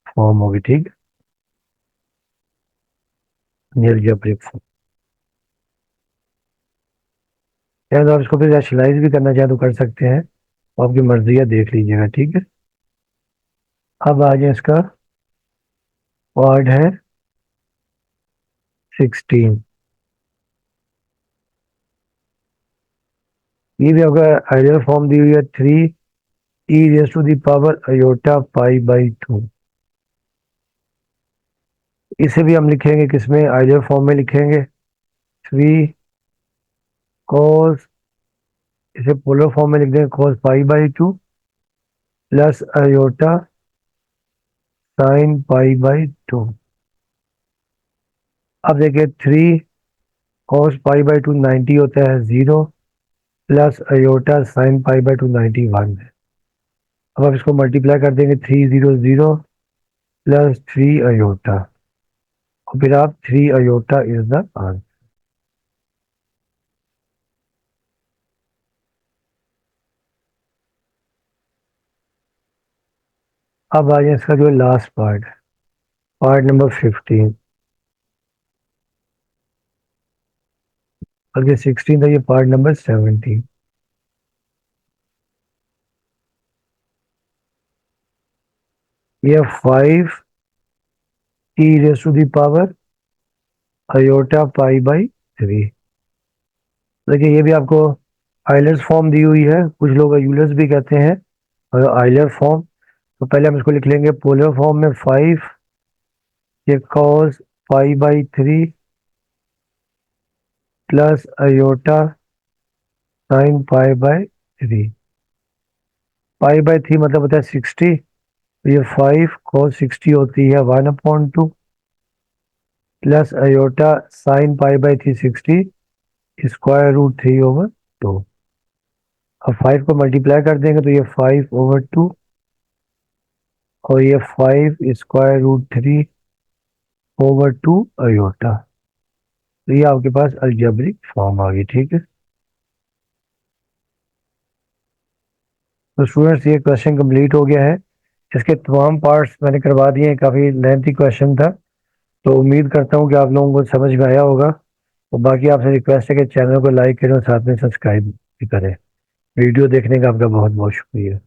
फॉर्म होगी, ठीक है, अलजेब्रिक फॉर्म। या तो आप इसको फिर रैशनलाइज भी करना चाहें तो कर सकते हैं, आपकी मर्जी है, देख लीजिएगा, ठीक है। अब आ जाए इसका पार्ट है 16। ये भी आपका आइडियल फॉर्म दी हुई है, 3e⁻⁴ π/2। इसे भी हम लिखेंगे किसमें, आइडियल फॉर्म में लिखेंगे, 3 cos, इसे पोलर फॉर्म में लिख देंगे cos π/2 प्लस अयोटा साइन π/2। अब देखिए 3 cos π/2 90 होता है 0, प्लस अयोटा साइन π/2 91 है। अब आप इसको मल्टीप्लाई कर देंगे, 300 प्लस 3 अयोटा, और फिर आप 3 अयोटा इज द आंसर। अब आ जाए इसका जो लास्ट पार्ट, पार्ट नंबर 15। बल्कि 16 था, ये पार्ट नंबर 17। ये 5e⁻⁴ अयोटा π/3। देखिए ये भी आपको आइलर्स फॉर्म दी हुई है, कुछ लोग यूलर्स भी कहते हैं, और आइलर फॉर्म। तो पहले हम इसको लिख लेंगे पोलर फॉर्म में, 5 ये cos π/3 plus iota sine π/3। Pi by 3 मतलब होता है 60, तो ये 5 cos 60 होती है 1/2 plus iota sine pi by 360 √3/2। अब 5 को मल्टीप्लाई कर देंगे तो ये 5/2 और ये 5 √3/2 अयोटा। तो ये आपके पास अलजेब्रिक फॉर्म आ गई, ठीक है। तो स्टूडेंट्स ये क्वेश्चन कंप्लीट हो गया है। इसके तमाम पार्ट्स मैंने करवा दिए हैं, काफ़ी लेंथी क्वेश्चन था, तो उम्मीद करता हूँ कि आप लोगों को समझ में आया होगा। और बाकी आपसे रिक्वेस्ट है कि चैनल को लाइक करें और साथ में सब्सक्राइब भी करें। वीडियो देखने का आपका बहुत बहुत शुक्रिया।